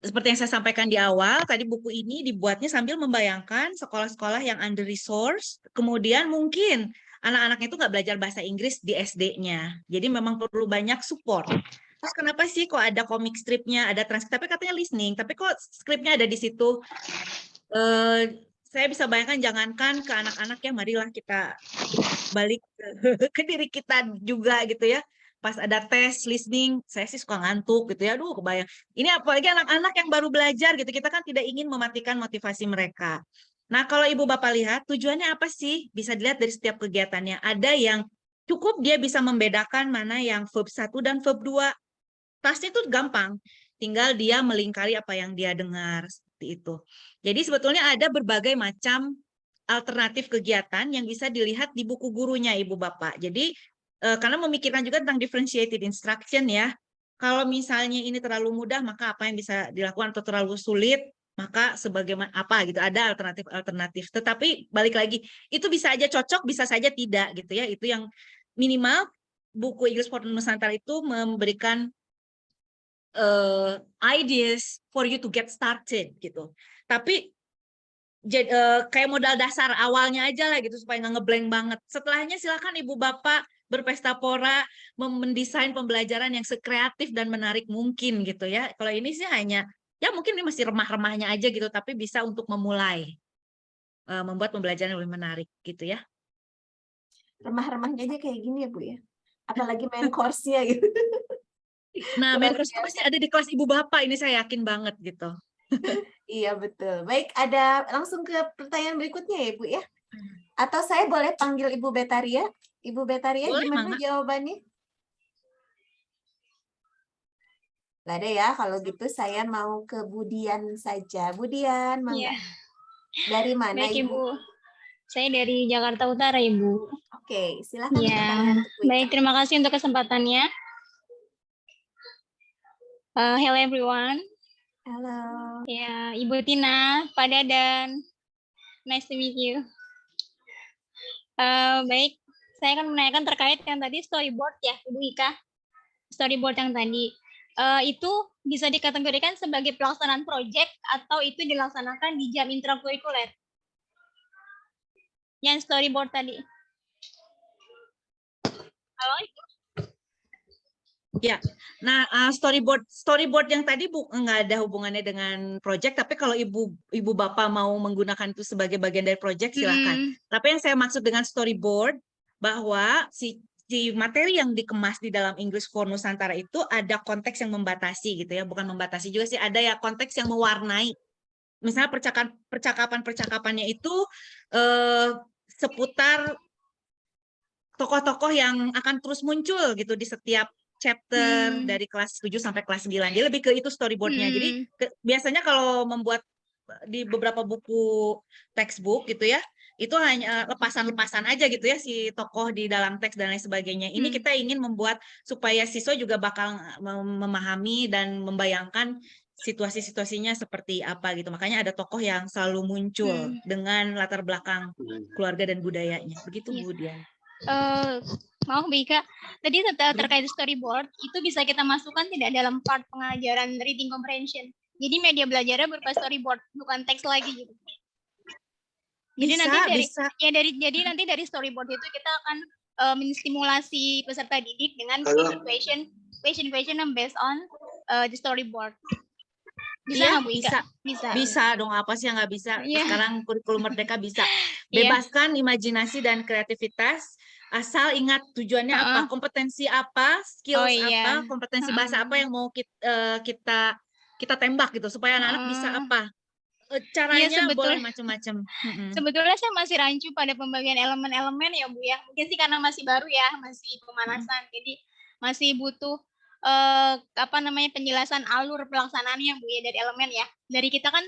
S11: seperti yang saya sampaikan di awal, tadi buku ini dibuatnya sambil membayangkan sekolah-sekolah yang under resource, kemudian mungkin anak-anaknya itu nggak belajar bahasa Inggris di SD-nya, jadi memang perlu banyak support. Terus kenapa sih kok ada komik stripnya, ada transkrip, tapi katanya listening, tapi kok skripnya ada di situ? Saya bisa bayangkan, jangankan ke anak-anak ya, marilah kita balik ke diri kita juga gitu ya. Pas ada tes listening, saya sih suka ngantuk gitu ya. Aduh, kebayang. Ini apalagi anak-anak yang baru belajar gitu. Kita kan tidak ingin mematikan motivasi mereka. Nah, kalau Ibu Bapak lihat, tujuannya apa sih? Bisa dilihat dari setiap kegiatannya. Ada yang cukup dia bisa membedakan mana yang verb 1 dan verb 2. Tasnya itu gampang. Tinggal dia melingkari apa yang dia dengar. Seperti itu. Jadi sebetulnya ada berbagai macam alternatif kegiatan yang bisa dilihat di buku gurunya Ibu Bapak. Jadi karena memikirkan juga tentang differentiated instruction ya. Kalau misalnya ini terlalu mudah, maka apa yang bisa dilakukan, atau terlalu sulit, maka sebagaimana apa gitu, ada alternatif-alternatif. Tetapi balik lagi, itu bisa aja cocok, bisa saja tidak gitu ya. Itu yang minimal buku English for Nusantara itu memberikan ideas for you to get started gitu. Tapi kayak modal dasar awalnya aja lah gitu supaya nggak ngeblank banget. Setelahnya silakan Ibu Bapak berpesta pora, mendesain pembelajaran yang sekreatif dan menarik mungkin gitu ya. Kalau ini sih hanya ya mungkin ini masih remah-remahnya aja gitu, tapi bisa untuk memulai membuat pembelajaran lebih menarik gitu ya.
S5: Remah-remahnya aja kayak gini ya Bu ya. Apalagi main course-nya gitu.
S11: Nah,
S5: Luar
S11: main course itu
S5: biasa.
S11: pasti ada di kelas ibu bapak, ini saya yakin banget gitu.
S5: Iya betul. Baik, ada langsung ke pertanyaan berikutnya ya Bu ya. Atau saya boleh panggil Ibu Betaria? Ibu Betaria
S11: Boleh,
S5: gimana
S11: Mangga.
S5: jawabannya? Nggak ada ya, kalau gitu saya mau ke Budian saja. Budian,
S10: Iya.
S5: Mangga. Dari mana
S10: Baik,
S5: Ibu?
S10: Ibu. Saya dari Jakarta Utara, Ibu.
S5: Oke, silakan
S10: Ya,
S5: pertanyaan untuk Bu Ika.
S10: baik. Terima kasih untuk kesempatannya. Hello everyone.
S5: Halo.
S10: Ya, Ibu Tina, Pak Dadan. Nice to meet you. Baik, saya akan menanyakan terkait yang tadi storyboard ya, Ibu Ika. Storyboard yang tadi. Itu bisa dikategorikan sebagai pelaksanaan proyek atau itu dilaksanakan di jam intrakurikuler? Yang storyboard tadi. Halo, Ibu?
S11: Ya, nah storyboard yang tadi nggak ada hubungannya dengan project, tapi kalau ibu bapak mau menggunakan itu sebagai bagian dari project silakan. Tapi yang saya maksud dengan storyboard bahwa si materi yang dikemas di dalam English for Nusantara itu ada konteks yang membatasi gitu ya, bukan membatasi juga sih, ada ya konteks yang mewarnai. Misalnya percakapannya itu seputar tokoh-tokoh yang akan terus muncul gitu di setiap chapter dari kelas 7 sampai kelas 9. Jadi lebih ke itu storyboardnya. Jadi biasanya kalau membuat di beberapa buku textbook gitu ya, itu hanya lepasan-lepasan aja gitu ya si tokoh di dalam teks dan lain sebagainya. Ini kita ingin membuat supaya siswa juga bakal memahami dan membayangkan situasi-situasinya seperti apa gitu. Makanya ada tokoh yang selalu muncul dengan latar belakang keluarga dan budayanya. Begitu Bu Dian.
S10: Maaf Bu Ika, tadi terkait storyboard itu bisa kita masukkan tidak dalam part pengajaran reading comprehension. Jadi media belajarnya berupa storyboard, bukan teks lagi gitu. Jadi jadi nanti dari storyboard itu kita akan menstimulasi peserta didik dengan question yang based on the storyboard. Bisa nggak Bu Ika?
S11: Bisa dong, apa sih yang nggak bisa? Sekarang kurikulum Merdeka bisa. Bebaskan imajinasi dan kreativitas, asal ingat tujuannya apa, kompetensi apa, skills apa, kompetensi bahasa apa yang mau kita tembak gitu, supaya anak-anak bisa apa. Caranya boleh macam-macam.
S10: Sebetulnya saya masih rancu pada pembagian elemen-elemen ya Bu ya. Mungkin sih karena masih baru ya, masih pemanasan. Jadi masih butuh penjelasan alur pelaksanaannya Bu ya dari elemen ya. Dari kita kan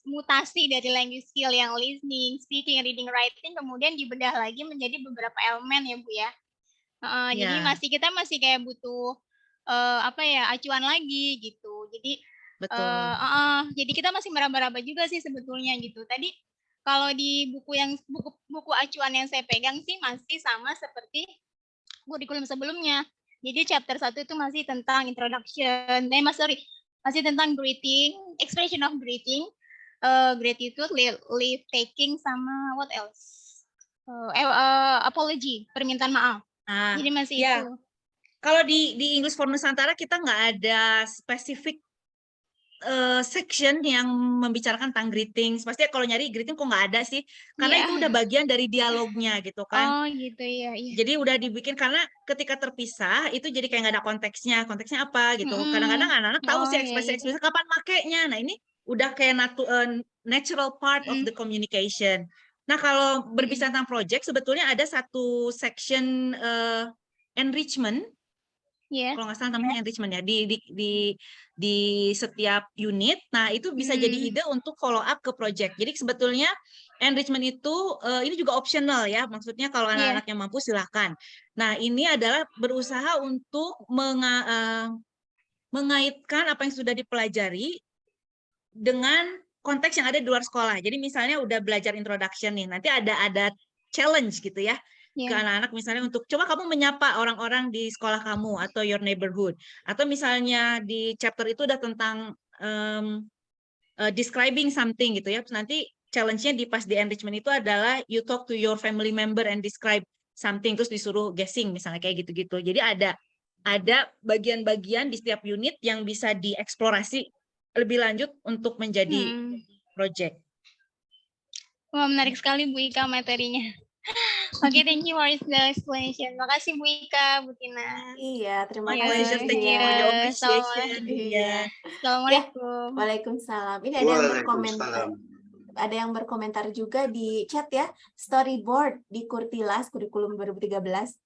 S10: mutasi dari language skill yang listening, speaking, reading, writing, kemudian dibedah lagi menjadi beberapa elemen ya Bu ya. Jadi kita masih kayak butuh acuan lagi gitu. Jadi jadi kita masih meraba-raba juga sih sebetulnya gitu. Tadi kalau di buku acuan yang saya pegang sih masih sama seperti kurikulum sebelumnya. Jadi chapter 1 itu masih tentang introduction, masih tentang greeting, expression of greeting, gratitude, leave taking, sama what else? Apology, permintaan maaf. Jadi masih itu.
S11: Kalau di English for Nusantara kita nggak ada spesifik section yang membicarakan tentang greeting. Pastinya kalau nyari greeting kok nggak ada sih, karena itu udah bagian dari dialognya gitu kan.
S10: Oh gitu ya.
S11: Jadi udah dibikin, karena ketika terpisah itu jadi kayak nggak ada konteksnya apa gitu. Kadang-kadang anak-anak tahu sih ekspresi-ekspresi kapan makainya. Nah ini udah kayak natural part of the communication. Nah kalau berbicara tentang project, sebetulnya ada satu section enrichment. Kalau nggak salah namanya enrichment ya, di setiap unit. Nah itu bisa jadi ide untuk follow up ke project. Jadi sebetulnya enrichment itu ini juga optional ya, maksudnya kalau anak-anak yang mampu silahkan. Nah ini adalah berusaha untuk mengaitkan apa yang sudah dipelajari dengan konteks yang ada di luar sekolah. Jadi misalnya udah belajar introduction nih, nanti ada challenge gitu ya. Ke anak-anak misalnya untuk coba kamu menyapa orang-orang di sekolah kamu atau your neighborhood, atau misalnya di chapter itu udah tentang describing something gitu ya, nanti challenge-nya pas di enrichment itu adalah you talk to your family member and describe something, terus disuruh guessing misalnya kayak gitu-gitu. Jadi ada bagian-bagian di setiap unit yang bisa dieksplorasi lebih lanjut untuk menjadi
S10: Hmm.
S11: project.
S10: Wah, menarik sekali Bu Ika materinya. Oke, thank you for the explanation. Makasih Bu Ika, Bu Tina.
S5: Iya, terima
S11: My pleasure,
S5: kasih
S11: thank you for the
S5: ya.
S11: appreciation.
S5: Iya.
S10: Assalamualaikum.
S5: Waalaikumsalam. Ini ada yang berkomentar. Ada yang berkomentar juga di chat ya. Storyboard di Kurtilas kurikulum 2013.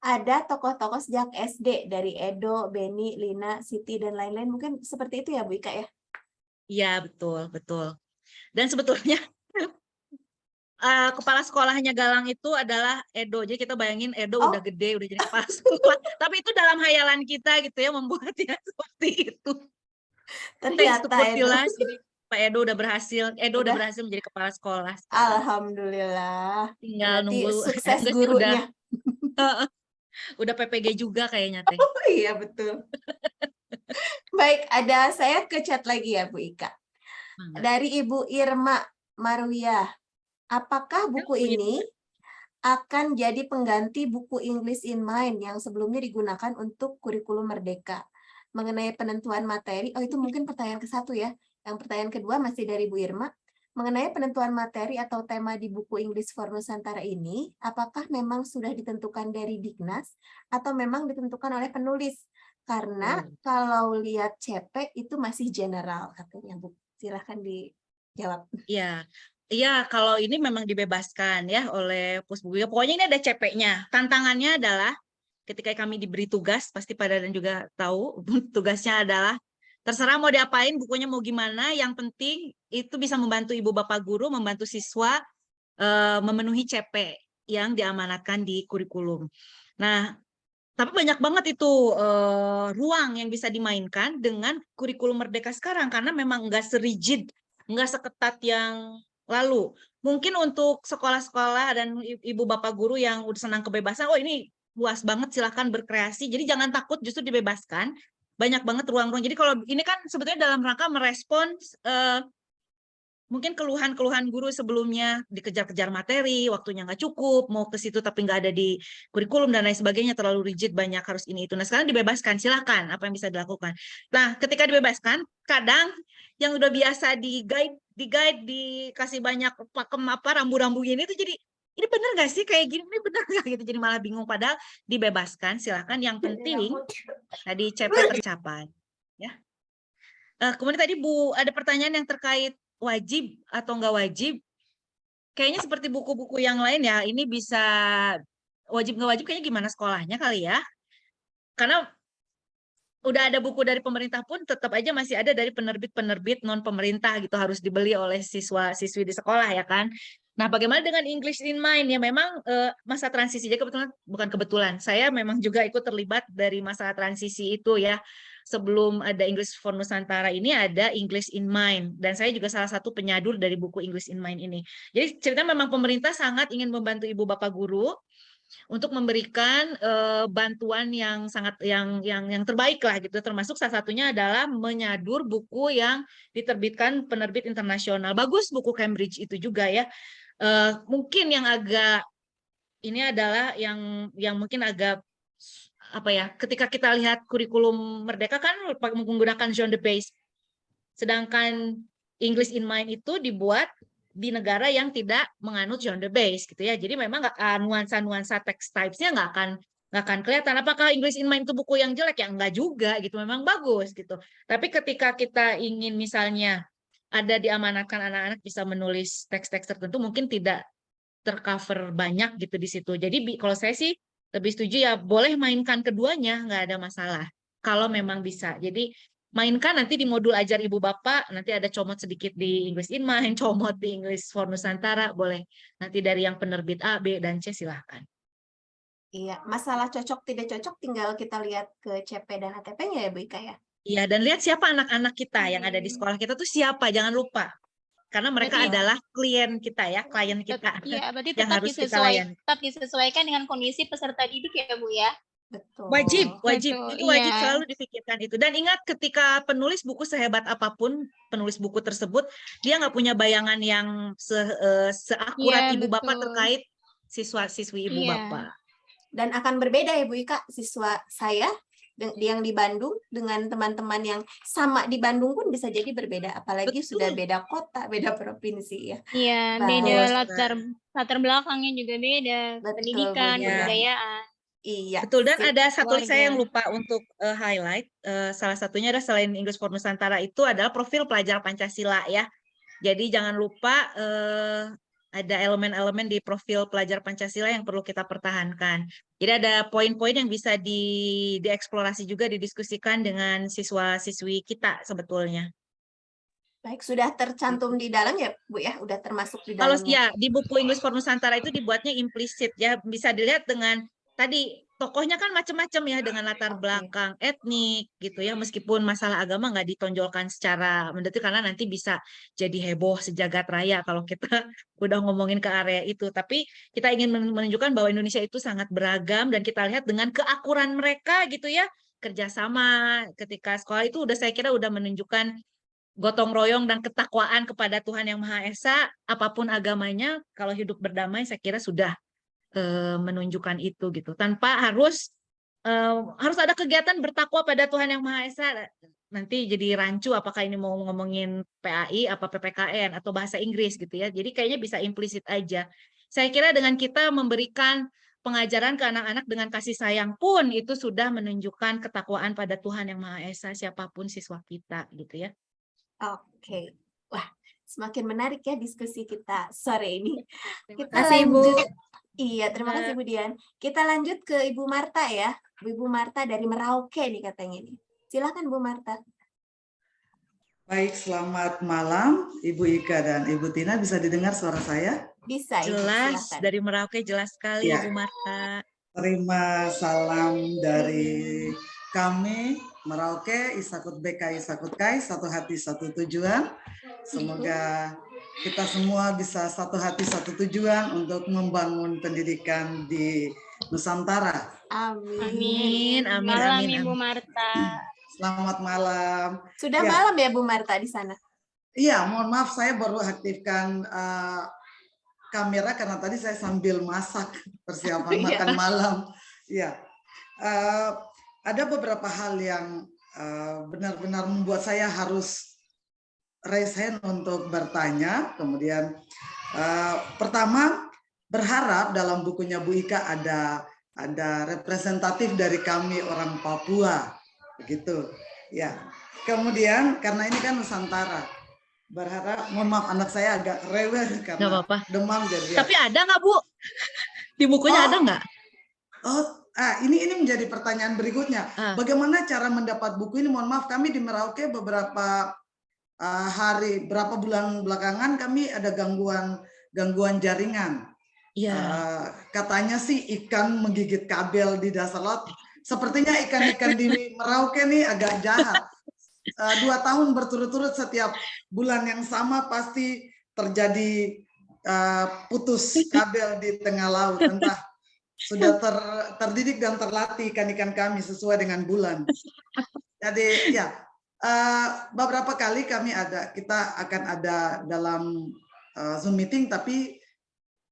S5: Ada tokoh-tokoh sejak SD dari Edo, Beni, Lina, Siti dan lain-lain. Mungkin seperti itu ya Bu Ika ya.
S11: Iya, betul, betul. Dan sebetulnya kepala sekolahnya Galang itu adalah Edo. Jadi kita bayangin Edo udah gede, udah jadi kepala sekolah. Tapi itu dalam hayalan kita gitu ya, membuatnya seperti itu. Thanks to
S5: Ternyata
S11: Kurtilas,
S5: Edo.
S11: jadi Pak Edo udah berhasil. Edo udah berhasil menjadi kepala sekolah.
S5: Alhamdulillah.
S11: Tinggal
S5: Berarti
S11: nunggu.
S5: sukses
S11: Enggak sih,
S5: gurunya.
S11: Udah PPG juga kayaknya Teh.
S5: Oh iya betul. Baik, saya ke chat lagi ya Bu Ika. Dari Ibu Irma Marwiyah. Apakah buku ini akan jadi pengganti buku English in Mind yang sebelumnya digunakan untuk kurikulum Merdeka? Mengenai penentuan materi, itu mungkin pertanyaan ke-1 ya. Yang pertanyaan kedua masih dari Bu Irma. Mengenai penentuan materi atau tema di buku English for Nusantara ini, apakah memang sudah ditentukan dari Dignas atau memang ditentukan oleh penulis? Karena kalau lihat CP itu masih general katanya Bu. Silahkan dijawab.
S11: Iya. Iya, kalau ini memang dibebaskan ya oleh Pusbugio. Pokoknya ini ada CP-nya. Tantangannya adalah ketika kami diberi tugas, pasti pada dan juga tahu, tugasnya adalah terserah mau diapain, bukunya mau gimana, yang penting itu bisa membantu ibu bapak guru, membantu siswa memenuhi CP yang diamanatkan di kurikulum. Nah, tapi banyak banget itu ruang yang bisa dimainkan dengan kurikulum Merdeka sekarang, karena memang nggak serigid, nggak seketat yang lalu. Mungkin untuk sekolah-sekolah dan ibu bapak guru yang udah senang kebebasan, oh ini luas banget, silahkan berkreasi. Jadi jangan takut, justru dibebaskan. Banyak banget ruang-ruang. Jadi kalau ini kan sebetulnya dalam rangka merespons mungkin keluhan-keluhan guru sebelumnya, dikejar-kejar materi, waktunya nggak cukup, mau ke situ tapi nggak ada di kurikulum dan lain sebagainya, terlalu rigid, banyak harus ini itu. Nah sekarang dibebaskan, silahkan apa yang bisa dilakukan. Nah ketika dibebaskan, kadang yang udah biasa di guide dikasih banyak pakem rambu-rambu ini tuh jadi ini bener nggak sih kayak gini, ini bener nggak gitu, jadi malah bingung. Padahal dibebaskan, silahkan, yang penting tadi CP tercapai ya. Kemudian tadi Bu ada pertanyaan yang terkait wajib atau nggak wajib. Kayaknya seperti buku-buku yang lain ya, ini bisa wajib nggak wajib kayaknya gimana sekolahnya kali ya. Karena udah ada buku dari pemerintah pun tetap aja masih ada dari penerbit-penerbit non pemerintah gitu, harus dibeli oleh siswa-siswi di sekolah ya kan. Nah, bagaimana dengan English in Mind ya, memang masa transisi. Jadi kebetulan, bukan kebetulan, saya memang juga ikut terlibat dari masa transisi itu ya. Sebelum ada English for Nusantara ini ada English in Mind, dan saya juga salah satu penyadur dari buku English in Mind ini. Jadi ceritanya memang pemerintah sangat ingin membantu ibu bapak guru untuk memberikan bantuan yang sangat yang terbaik lah gitu, termasuk salah satunya adalah menyadur buku yang diterbitkan penerbit internasional. Bagus buku Cambridge itu juga ya. Mungkin yang agak ini adalah yang mungkin agak apa ya, ketika kita lihat kurikulum Merdeka kan menggunakan genre based, sedangkan English in Mind itu dibuat di negara yang tidak menganut genre based gitu ya. Jadi memang nuansa-nuansa text types-nya nggak akan kelihatan. Apakah English in Mind itu buku yang jelek? Ya enggak juga gitu, memang bagus gitu. Tapi ketika kita ingin misalnya ada diamanatkan anak-anak bisa menulis teks-teks tertentu, mungkin tidak tercover banyak gitu di situ. Jadi kalau saya sih lebih setuju ya boleh mainkan keduanya, nggak ada masalah kalau memang bisa. Jadi mainkan nanti di modul ajar ibu bapak, nanti ada comot sedikit di English in Mind, comot di English for Nusantara, boleh. Nanti dari yang penerbit A, B, dan C silahkan.
S5: Iya, masalah cocok tidak cocok tinggal kita lihat ke CP dan HTP-nya ya Bu Ika ya?
S11: Iya, dan lihat siapa anak-anak kita yang ada di sekolah kita tuh siapa, jangan lupa. Karena mereka adalah klien kita ya, klien kita.
S10: Iya, berarti
S11: yang
S10: tetap
S11: harus kita layani.
S10: tetap disesuaikan dengan kondisi peserta didik ya Bu ya?
S5: Betul.
S11: Wajib.
S10: Betul,
S11: Jadi wajib
S10: iya.
S11: selalu dipikirkan itu. Dan ingat, ketika penulis buku sehebat apapun, penulis buku tersebut, dia nggak punya bayangan yang seakurat
S10: Iya,
S11: ibu bapak
S10: betul.
S11: terkait siswa-siswi ibu
S10: Iya.
S11: bapak.
S5: Dan akan berbeda ya Bu Ika, siswa saya yang di Bandung dengan teman-teman yang sama di Bandung pun bisa jadi berbeda, apalagi sudah
S11: Betul.
S5: beda kota, beda provinsi ya.
S10: Iya, beda
S5: Baik,
S10: latar belakangnya juga beda,
S5: betul
S10: pendidikan,
S5: Bu Dian.
S10: kebudayaan.
S5: Iya,
S11: Betul, dan
S5: sip.
S11: ada satu saya yang
S10: Keluarga.
S11: lupa untuk highlight. Salah satunya adalah selain English for Nusantara itu adalah profil pelajar Pancasila ya. Jadi jangan lupa ada elemen-elemen di profil pelajar Pancasila yang perlu kita pertahankan. Jadi ada poin-poin yang bisa dieksplorasi juga, didiskusikan dengan siswa-siswi kita sebetulnya.
S5: Baik, sudah tercantum di dalam ya Bu ya, udah termasuk di
S11: Kalau
S5: dalamnya.
S11: ya di buku English for Nusantara itu dibuatnya implisit ya, bisa dilihat dengan tadi tokohnya kan macam-macam ya, dengan latar belakang etnik gitu ya, meskipun masalah agama nggak ditonjolkan secara mendetil karena nanti bisa jadi heboh sejagat raya kalau kita udah ngomongin ke area itu. Tapi kita ingin menunjukkan bahwa Indonesia itu sangat beragam dan kita lihat dengan keakuran mereka gitu ya, kerjasama ketika sekolah itu udah saya kira udah menunjukkan gotong royong dan ketakwaan kepada Tuhan Yang Maha Esa, apapun agamanya, kalau hidup berdamai saya kira sudah menunjukkan itu gitu. Tanpa harus ada kegiatan bertakwa pada Tuhan Yang Maha Esa. Nanti jadi rancu apakah ini mau ngomongin PAI, apa PPKN atau bahasa Inggris gitu ya. Jadi kayaknya bisa implisit aja. Saya kira dengan kita memberikan pengajaran ke anak-anak dengan kasih sayang pun itu sudah menunjukkan ketakwaan pada Tuhan Yang Maha Esa siapapun siswa kita gitu ya.
S5: Oke. Wah, semakin menarik ya diskusi kita sore ini. Kita
S11: kasih, Bu.
S5: lanjut. Iya, terima kasih Bu Dian. Kita lanjut ke Ibu Marta ya. Ibu Marta dari Merauke nih katanya nih. Silakan Bu Marta.
S12: Baik, selamat malam Ibu Ika dan Ibu Tina. Bisa didengar suara saya?
S5: Bisa, Ibu,
S11: Jelas,
S5: silakan.
S11: dari Merauke jelas sekali
S12: Ya.
S11: Ibu Marta.
S12: Terima salam dari kami Merauke, Isakut BK, Isakut Kai, satu hati satu tujuan. Semoga kita semua bisa satu hati satu tujuan untuk membangun pendidikan di Nusantara.
S5: Amin.
S11: Amin,
S10: Malam
S11: amin,
S10: Ibu
S11: amin.
S10: Marta.
S12: Selamat malam.
S5: Sudah
S12: Ya.
S5: malam ya Bu Marta di sana?
S12: Iya, mohon maaf saya baru aktifkan kamera karena tadi saya sambil masak persiapan
S5: Iya.
S12: makan malam. Iya, ada beberapa hal yang benar-benar membuat saya harus raise hand untuk bertanya. Kemudian pertama berharap dalam bukunya Bu Ika ada representatif dari kami orang Papua, begitu. Ya. Kemudian karena ini kan Nusantara. Berharap, mohon maaf anak saya agak rewel karena
S11: Nggak apa-apa.
S12: demam jadi.
S11: Tapi ada nggak Bu? Di bukunya ada nggak?
S12: Ini menjadi pertanyaan berikutnya. Bagaimana cara mendapat buku ini? Mohon maaf, kami di Merauke beberapa berapa bulan belakangan kami ada gangguan jaringan. Katanya sih ikan menggigit kabel di dasar laut. Sepertinya ikan-ikan di Merauke nih agak jahat. 2 tahun berturut-turut setiap bulan yang sama pasti terjadi putus kabel di tengah laut. Entah sudah terdidik dan terlatih ikan-ikan kami sesuai dengan bulan. Jadi ya beberapa kali kita akan ada dalam Zoom meeting, tapi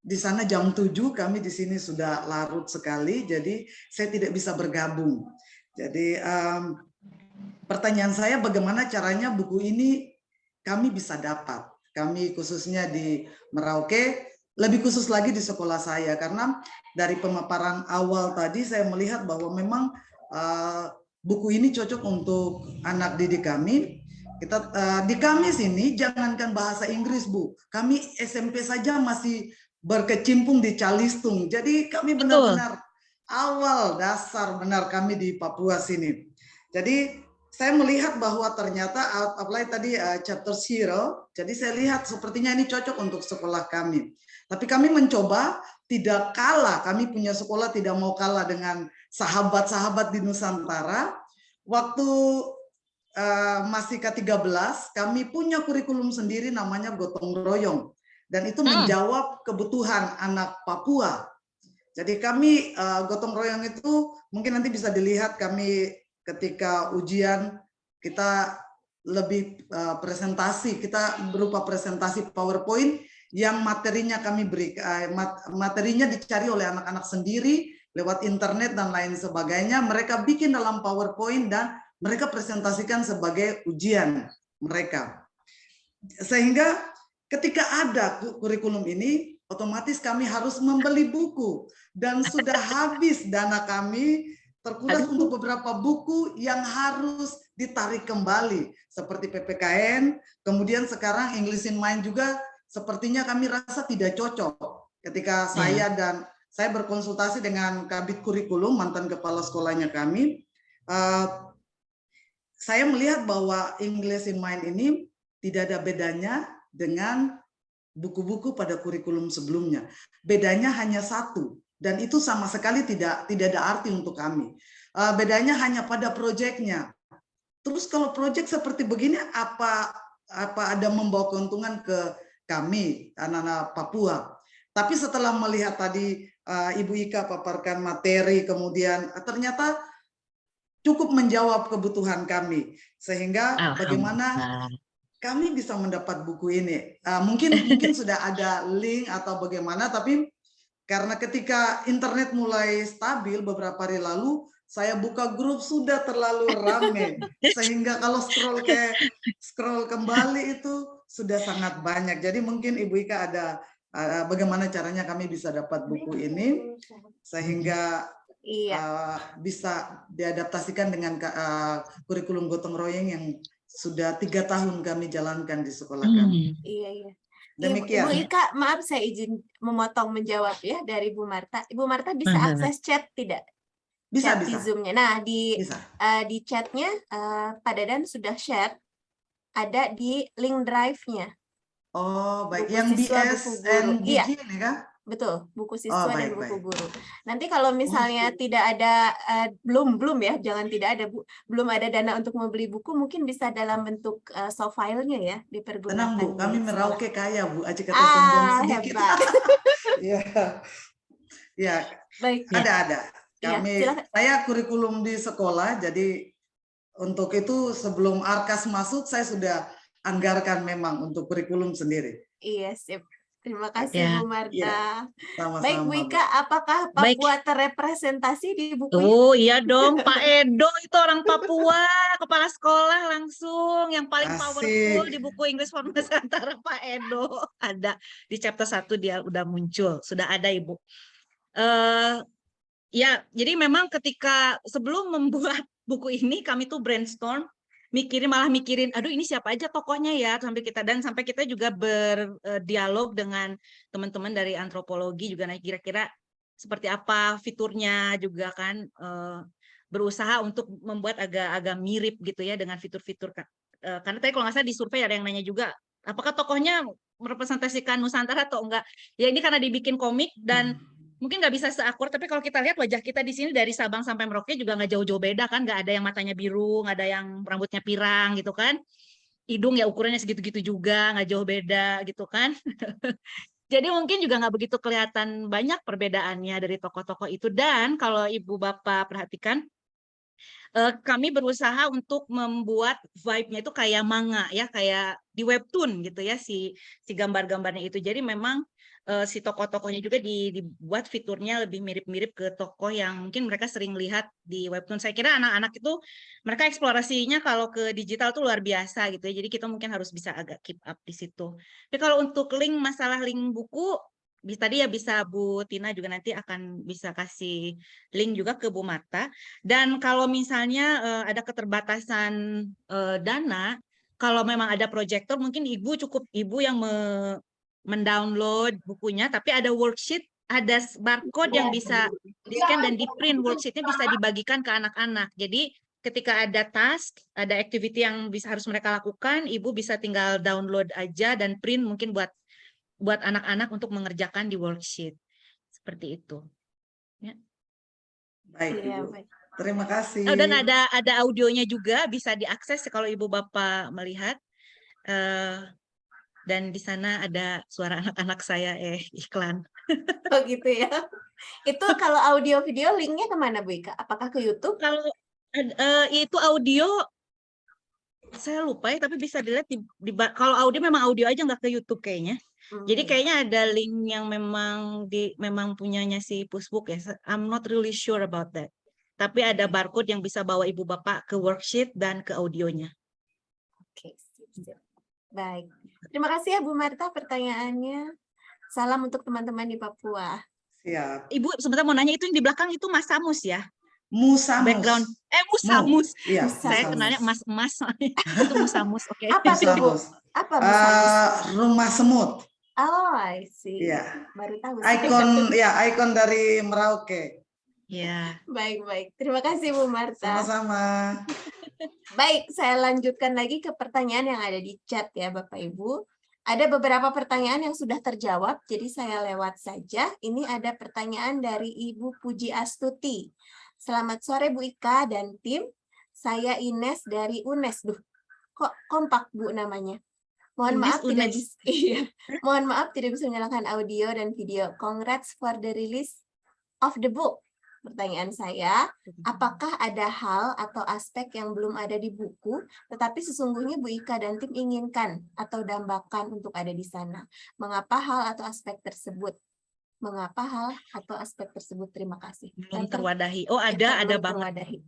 S12: di sana jam 7, kami di sini sudah larut sekali, jadi saya tidak bisa bergabung. Jadi pertanyaan saya, bagaimana caranya buku ini kami bisa dapat? Kami khususnya di Merauke, lebih khusus lagi di sekolah saya, karena dari pemaparan awal tadi saya melihat bahwa memang buku ini cocok untuk anak didik kami. Di kami sini jangankan bahasa Inggris Bu, kami SMP saja masih berkecimpung di calistung. Jadi kami benar-benar awal dasar benar kami di Papua sini. Jadi saya melihat bahwa ternyata apply tadi chapter 0. Jadi saya lihat sepertinya ini cocok untuk sekolah kami. Tapi kami mencoba tidak kalah. Kami punya sekolah tidak mau kalah dengan sahabat-sahabat di Nusantara. Waktu masih ke-13, kami punya kurikulum sendiri namanya gotong royong. Dan itu menjawab kebutuhan anak Papua. Jadi kami gotong royong itu mungkin nanti bisa dilihat kami ketika ujian kita lebih presentasi, kita berupa presentasi PowerPoint yang materinya kami beri, materinya dicari oleh anak-anak sendiri lewat internet dan lain sebagainya, mereka bikin dalam PowerPoint dan mereka presentasikan sebagai ujian mereka. Sehingga ketika ada kurikulum ini, otomatis kami harus membeli buku dan sudah habis dana kami terkuras untuk beberapa buku yang harus ditarik kembali seperti PPKN, kemudian sekarang English in Mind juga sepertinya kami rasa tidak cocok ketika saya berkonsultasi dengan Kabid Kurikulum, mantan kepala sekolahnya kami. Saya melihat bahwa English in Mind ini tidak ada bedanya dengan buku-buku pada kurikulum sebelumnya. Bedanya hanya satu, dan itu sama sekali tidak ada arti untuk kami. Bedanya hanya pada proyeknya. Terus kalau proyek seperti begini, apa ada membawa keuntungan ke kami, anak-anak Papua? Tapi setelah melihat tadi Ibu Ika paparkan materi, kemudian ternyata cukup menjawab kebutuhan kami, sehingga bagaimana kami bisa mendapat buku ini. Mungkin sudah ada link atau bagaimana, tapi karena ketika internet mulai stabil beberapa hari lalu, saya buka grup sudah terlalu ramai, sehingga kalau scroll kembali itu sudah sangat banyak. Jadi mungkin Ibu Ika ada bagaimana caranya kami bisa dapat buku ini sehingga bisa diadaptasikan dengan kurikulum gotong royong yang sudah 3 tahun kami jalankan di sekolah kami.
S5: Iya.
S12: Demikian.
S5: Ibu Ika, maaf saya izin memotong menjawab ya dari Bu Marta. Ibu Marta bisa akses chat tidak?
S12: Bisa.
S5: Di Zoom-nya. Nah, di chatnya Pak Dadan sudah share, ada di link drive-nya.
S12: Oh, baik.
S5: Buku
S12: Yang
S5: siswa, buku guru.
S12: BSNGG ini kan?
S5: Betul, buku siswa dan
S12: baik,
S5: buku guru. Nanti kalau misalnya tidak ada, belum ya, jangan tidak ada, Bu, belum ada dana untuk membeli buku, mungkin bisa dalam bentuk soft file-nya ya, dipergunakan.
S12: Tenang Bu, kami
S5: di
S12: Merauke kaya Bu, aja kata sombong sedikit.
S5: Hebat.
S12: Ya,
S5: Baik.
S12: ada. Kami, saya kurikulum di sekolah, jadi untuk itu sebelum Arkas masuk, saya sudah anggarkan memang untuk kurikulum sendiri.
S5: Iya, sip. Terima kasih Bu Marta.
S12: Ya, sama-sama.
S5: Baik Bu Ika, apakah Papua terrepresentasi di buku ini?
S11: Oh iya dong, Pak Edo itu orang Papua, kepala sekolah langsung yang paling powerful di buku Inggris for Nusantara. Pak Edo ada di chapter 1 dia udah muncul, sudah ada Ibu. Ya, jadi memang ketika sebelum membuat buku ini kami tuh brainstorm, malah mikirin, aduh ini siapa aja tokohnya ya, sampai kita juga berdialog dengan teman-teman dari antropologi juga, nah kira-kira seperti apa fiturnya juga kan, berusaha untuk membuat agak mirip gitu ya dengan fitur-fitur, karena tadi kalau nggak salah di survei ada yang nanya juga, apakah tokohnya merepresentasikan Nusantara atau enggak? Ya ini karena dibikin komik dan mungkin nggak bisa seakur, tapi kalau kita lihat wajah kita di sini dari Sabang sampai Merauke juga nggak jauh-jauh beda kan, nggak ada yang matanya biru, nggak ada yang rambutnya pirang gitu kan, hidung ya ukurannya segitu-gitu juga, nggak jauh beda gitu kan. Jadi mungkin juga nggak begitu kelihatan banyak perbedaannya dari tokoh-tokoh itu. Dan kalau Ibu Bapak perhatikan, kami berusaha untuk membuat vibe-nya itu kayak manga ya, kayak di webtoon gitu ya, si gambar-gambarnya itu. Jadi memang si tokoh-tokohnya juga dibuat fiturnya lebih mirip-mirip ke tokoh yang mungkin mereka sering lihat di webtoon. Saya kira anak-anak itu mereka eksplorasinya kalau ke digital tuh luar biasa gitu ya. Jadi kita mungkin harus bisa agak keep up di situ. Tapi kalau untuk masalah link buku, tadi ya bisa Bu Tina juga nanti akan bisa kasih link juga ke Bu Marta. Dan kalau misalnya ada keterbatasan dana, kalau memang ada proyektor, mungkin cukup ibu yang mendownload bukunya, tapi ada worksheet, ada barcode yang bisa di-scan dan di-print, worksheetnya bisa dibagikan ke anak-anak. Jadi ketika ada task, ada activity yang harus mereka lakukan, ibu bisa tinggal download aja dan print mungkin buat anak-anak untuk mengerjakan di worksheet. Seperti itu. Ya.
S12: Baik, Ibu. Terima kasih.
S11: Dan ada audionya juga, bisa diakses kalau Ibu Bapak melihat. Dan di sana ada suara anak-anak saya iklan.
S5: Oh gitu ya. Itu kalau audio video linknya kemana Bu Ika? Apakah ke YouTube?
S11: Kalau itu audio saya lupa ya, tapi bisa dilihat kalau audio memang audio aja, nggak ke YouTube kayaknya. Jadi kayaknya ada link yang memang punyanya si Pusbuk ya. I'm not really sure about that. Tapi ada barcode yang bisa bawa ibu bapak ke worksheet dan ke audionya.
S5: Oke, sip. Baik. Terima kasih ya Bu Marta pertanyaannya. Salam untuk teman-teman di Papua.
S12: Siap.
S11: Ibu sebentar mau nanya, itu yang di belakang itu Mas Samus ya?
S12: Musamus.
S11: Background. Musamus.
S12: Iya,
S11: Saya kenalnya emas-emas. Itu Musamus. Oke.
S5: Apa tuh Bu? Apa Musamus?
S12: Rumah semut.
S5: Oh, I see.
S12: Iya.
S5: Baru tahu.
S12: Ikon dari Merauke.
S11: Ya.
S5: Baik. Terima kasih Bu Marta.
S12: Sama-sama.
S5: Baik, saya lanjutkan lagi ke pertanyaan yang ada di chat ya Bapak Ibu. Ada beberapa pertanyaan yang sudah terjawab, jadi saya lewat saja. Ini ada pertanyaan dari Ibu Puji Astuti. Selamat sore Bu Ika dan tim. Saya Ines dari UNES. Duh, kok kompak Bu namanya? Mohon maaf tidak bisa. Iya. Mohon maaf tidak bisa menyalakan audio dan video. Congrats for the release of the book. Pertanyaan saya, apakah ada hal atau aspek yang belum ada di buku, tetapi sesungguhnya Bu Ika dan tim inginkan atau dambakan untuk ada di sana? Mengapa hal atau aspek tersebut? Terima kasih.
S11: Belum terwadahi. Oh, ada banget.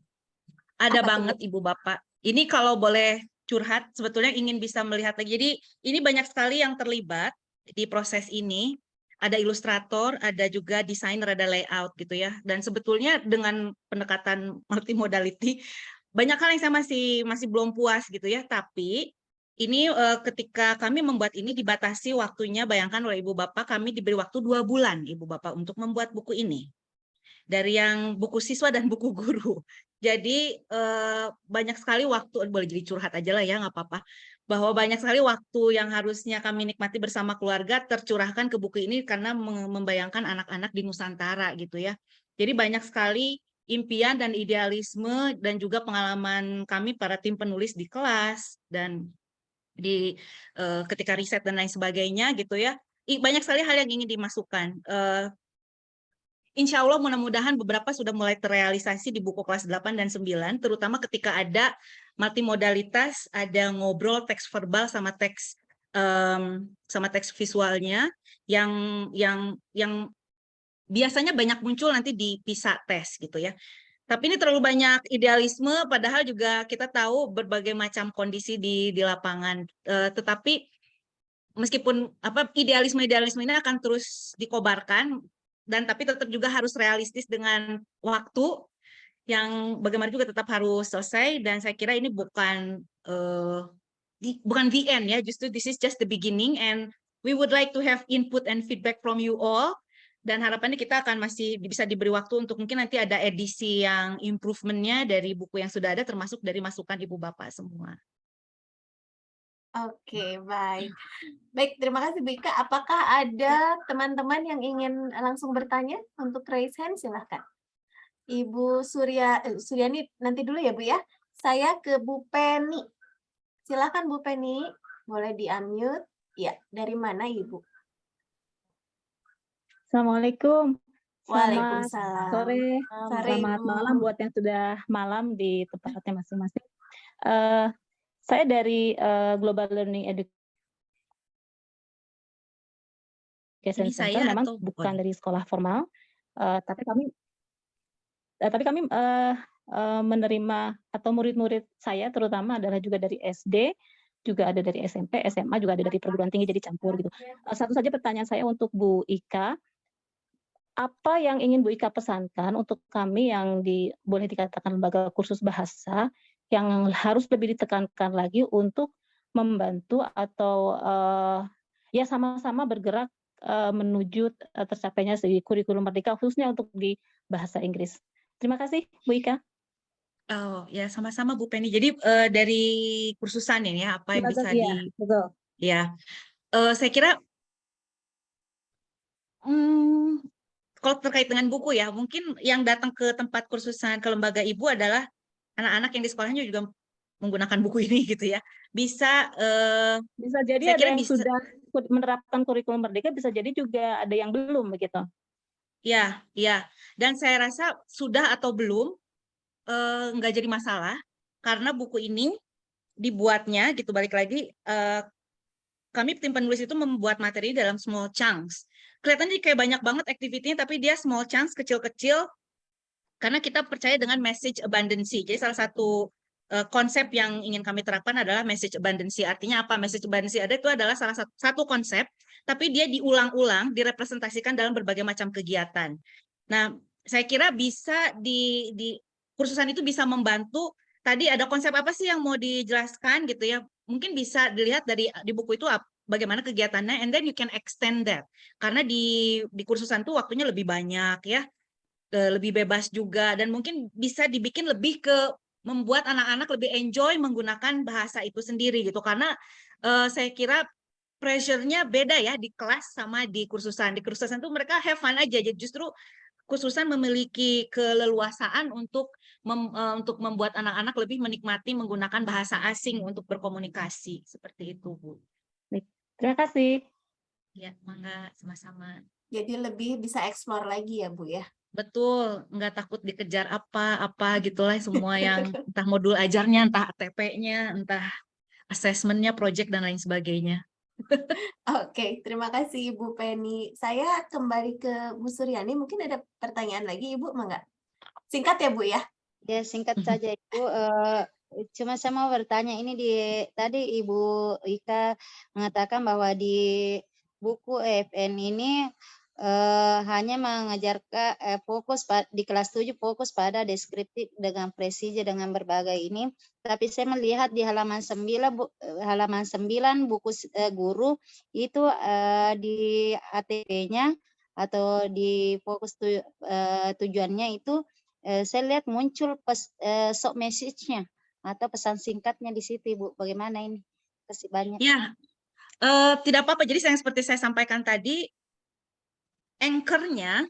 S11: Ada banget Ibu Bapak. Ini kalau boleh curhat, sebetulnya ingin bisa melihat lagi. Jadi ini banyak sekali yang terlibat di proses ini. Ada ilustrator, ada juga desainer, ada layout gitu ya. Dan sebetulnya dengan pendekatan multimodality, banyak hal yang saya masih belum puas gitu ya. Tapi ini ketika kami membuat ini dibatasi waktunya, bayangkan oleh Ibu Bapak, kami diberi waktu 2 bulan Ibu Bapak untuk membuat buku ini. Dari yang buku siswa dan buku guru. Jadi banyak sekali waktu, boleh jadi curhat aja lah ya, nggak apa-apa. Bahwa banyak sekali waktu yang harusnya kami nikmati bersama keluarga tercurahkan ke buku ini karena membayangkan anak-anak di Nusantara gitu ya. Jadi banyak sekali impian dan idealisme dan juga pengalaman kami para tim penulis di kelas dan di ketika riset dan lain sebagainya gitu ya. Banyak sekali hal yang ingin dimasukkan. Insya Allah mudah-mudahan beberapa sudah mulai terrealisasi di buku kelas 8 dan 9, terutama ketika ada multimodalitas, ada ngobrol teks verbal sama teks visualnya yang biasanya banyak muncul nanti di PISA tes gitu ya. Tapi ini terlalu banyak idealisme, padahal juga kita tahu berbagai macam kondisi di lapangan. Tetapi meskipun idealisme ini akan terus dikobarkan, dan tapi tetap juga harus realistis dengan waktu yang bagaimana juga tetap harus selesai, dan saya kira ini bukan the end ya, justru this is just the beginning, and we would like to have input and feedback from you all, dan harapannya kita akan masih bisa diberi waktu untuk mungkin nanti ada edisi yang improvementnya dari buku yang sudah ada, termasuk dari masukan Ibu Bapak semua.
S5: Oke, baik. Baik, terima kasih Bu Ika. Apakah ada teman-teman yang ingin langsung bertanya untuk raise hand? Silahkan. Ibu Suryani nanti dulu ya Bu ya. Saya ke Bu Penny. Silahkan Bu Penny, boleh di-unmute. Ya, dari mana Ibu?
S13: Assalamualaikum.
S5: Waalaikumsalam.
S13: Sore, selamat
S5: Ibu.
S13: malam buat yang sudah malam di tempatnya masing-masing. Saya dari Global Learning Education Center, memang bukan dari sekolah formal, tapi kami menerima atau murid-murid saya terutama adalah juga dari SD, juga ada dari SMP, SMA, juga ada dari perguruan tinggi, jadi campur gitu. Satu saja pertanyaan saya untuk Bu Ika, apa yang ingin Bu Ika pesankan untuk kami yang boleh dikatakan lembaga kursus bahasa yang harus lebih ditekankan lagi untuk membantu atau ya sama-sama bergerak menuju tercapainya segi kurikulum merdeka khususnya untuk di bahasa Inggris. Terima kasih Bu Ika.
S11: Oh ya, sama-sama Bu Penny. Jadi dari kursusan ini ya, apa yang bisa
S13: betul.
S11: Ya, saya kira kalau terkait dengan buku ya, mungkin yang datang ke tempat kursusan ke lembaga Ibu adalah anak-anak yang di sekolahnya juga menggunakan buku ini gitu ya. Bisa
S13: jadi ada yang sudah menerapkan kurikulum merdeka, bisa jadi juga ada yang belum begitu.
S11: Ya. Dan saya rasa sudah atau belum nggak jadi masalah, karena buku ini dibuatnya gitu, balik lagi kami tim penulis itu membuat materi dalam small chunks. Kelihatannya kayak banyak banget activity-nya, tapi dia small chunks, kecil-kecil, karena kita percaya dengan message abundancy. Jadi salah satu konsep yang ingin kami terapkan adalah message abundancy. Artinya apa? Message abundancy itu adalah salah satu konsep, tapi dia diulang-ulang, direpresentasikan dalam berbagai macam kegiatan. Nah, saya kira bisa di kursusan itu bisa membantu. Tadi ada konsep apa sih yang mau dijelaskan gitu ya? Mungkin bisa dilihat di buku itu bagaimana kegiatannya, and then you can extend that. Karena di kursusan itu waktunya lebih banyak ya, lebih bebas juga, dan mungkin bisa dibikin lebih ke membuat anak-anak lebih enjoy menggunakan bahasa itu sendiri gitu. Karena saya kira pressure-nya beda ya di kelas sama di kursusan. Di kursusan itu mereka have fun aja, jadi justru kursusan memiliki keleluasaan untuk membuat anak-anak lebih menikmati menggunakan bahasa asing untuk berkomunikasi. Seperti itu, Bu.
S13: Baik, terima kasih.
S11: Ya, mangga, sama-sama.
S5: Jadi lebih bisa explore lagi ya, Bu ya?
S11: Betul, nggak takut dikejar apa gitulah semua yang entah modul ajarnya, entah ATP-nya, entah assessment-nya, project, dan lain sebagainya.
S5: Oke, terima kasih Ibu Penny. Saya kembali ke Bu Suryani, mungkin ada pertanyaan lagi Ibu, mangga? Singkat ya Bu ya?
S7: Ya, singkat saja Ibu. Cuma saya mau bertanya, ini tadi Ibu Ika mengatakan bahwa di buku EFN ini hanya mengajarkan di kelas 7 fokus pada deskriptif dengan presisi dengan berbagai ini, tapi saya melihat di halaman 9 buku guru itu di ATP-nya atau di fokus tujuannya itu saya lihat muncul short message-nya atau pesan singkatnya di situ, Bu. Bagaimana ini? Kasih banyak.
S11: Ya, tidak apa-apa. Jadi seperti saya sampaikan tadi, anchor-nya,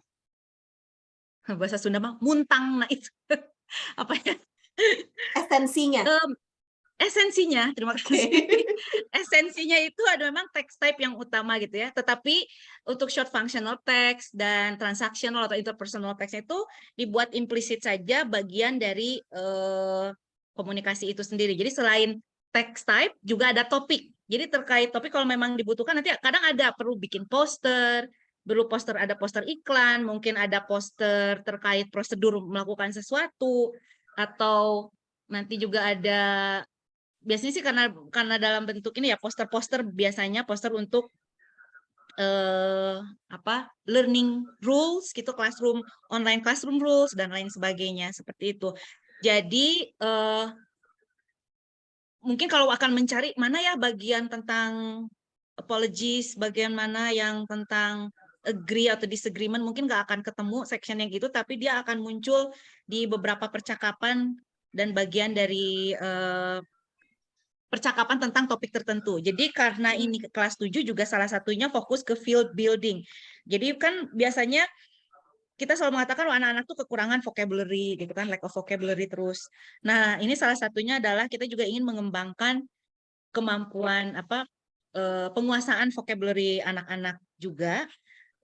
S11: bahasa Sunda mah muntang, nah itu apa ya?
S5: Esensinya.
S11: Esensinya, terima kasih. Esensinya itu ada memang text type yang utama gitu ya. Tetapi untuk short functional text dan transactional atau interpersonal text itu dibuat implisit saja bagian dari komunikasi itu sendiri. Jadi selain text type juga ada topik. Jadi terkait topik kalau memang dibutuhkan nanti kadang ada perlu bikin poster, ada poster iklan, mungkin ada poster terkait prosedur melakukan sesuatu, atau nanti juga ada, biasanya sih karena dalam bentuk ini ya poster-poster, biasanya poster untuk learning rules gitu, online classroom rules dan lain sebagainya seperti itu. Jadi mungkin kalau akan mencari mana ya bagian tentang apologies, bagian mana yang tentang agree atau disagreement, mungkin nggak akan ketemu section yang gitu, tapi dia akan muncul di beberapa percakapan dan bagian dari percakapan tentang topik tertentu. Jadi karena ini kelas 7 juga salah satunya fokus ke field building. Jadi kan biasanya kita selalu mengatakan anak-anak tuh kekurangan vocabulary gitu kan, lack of vocabulary terus. Nah, ini salah satunya adalah kita juga ingin mengembangkan kemampuan penguasaan vocabulary anak-anak juga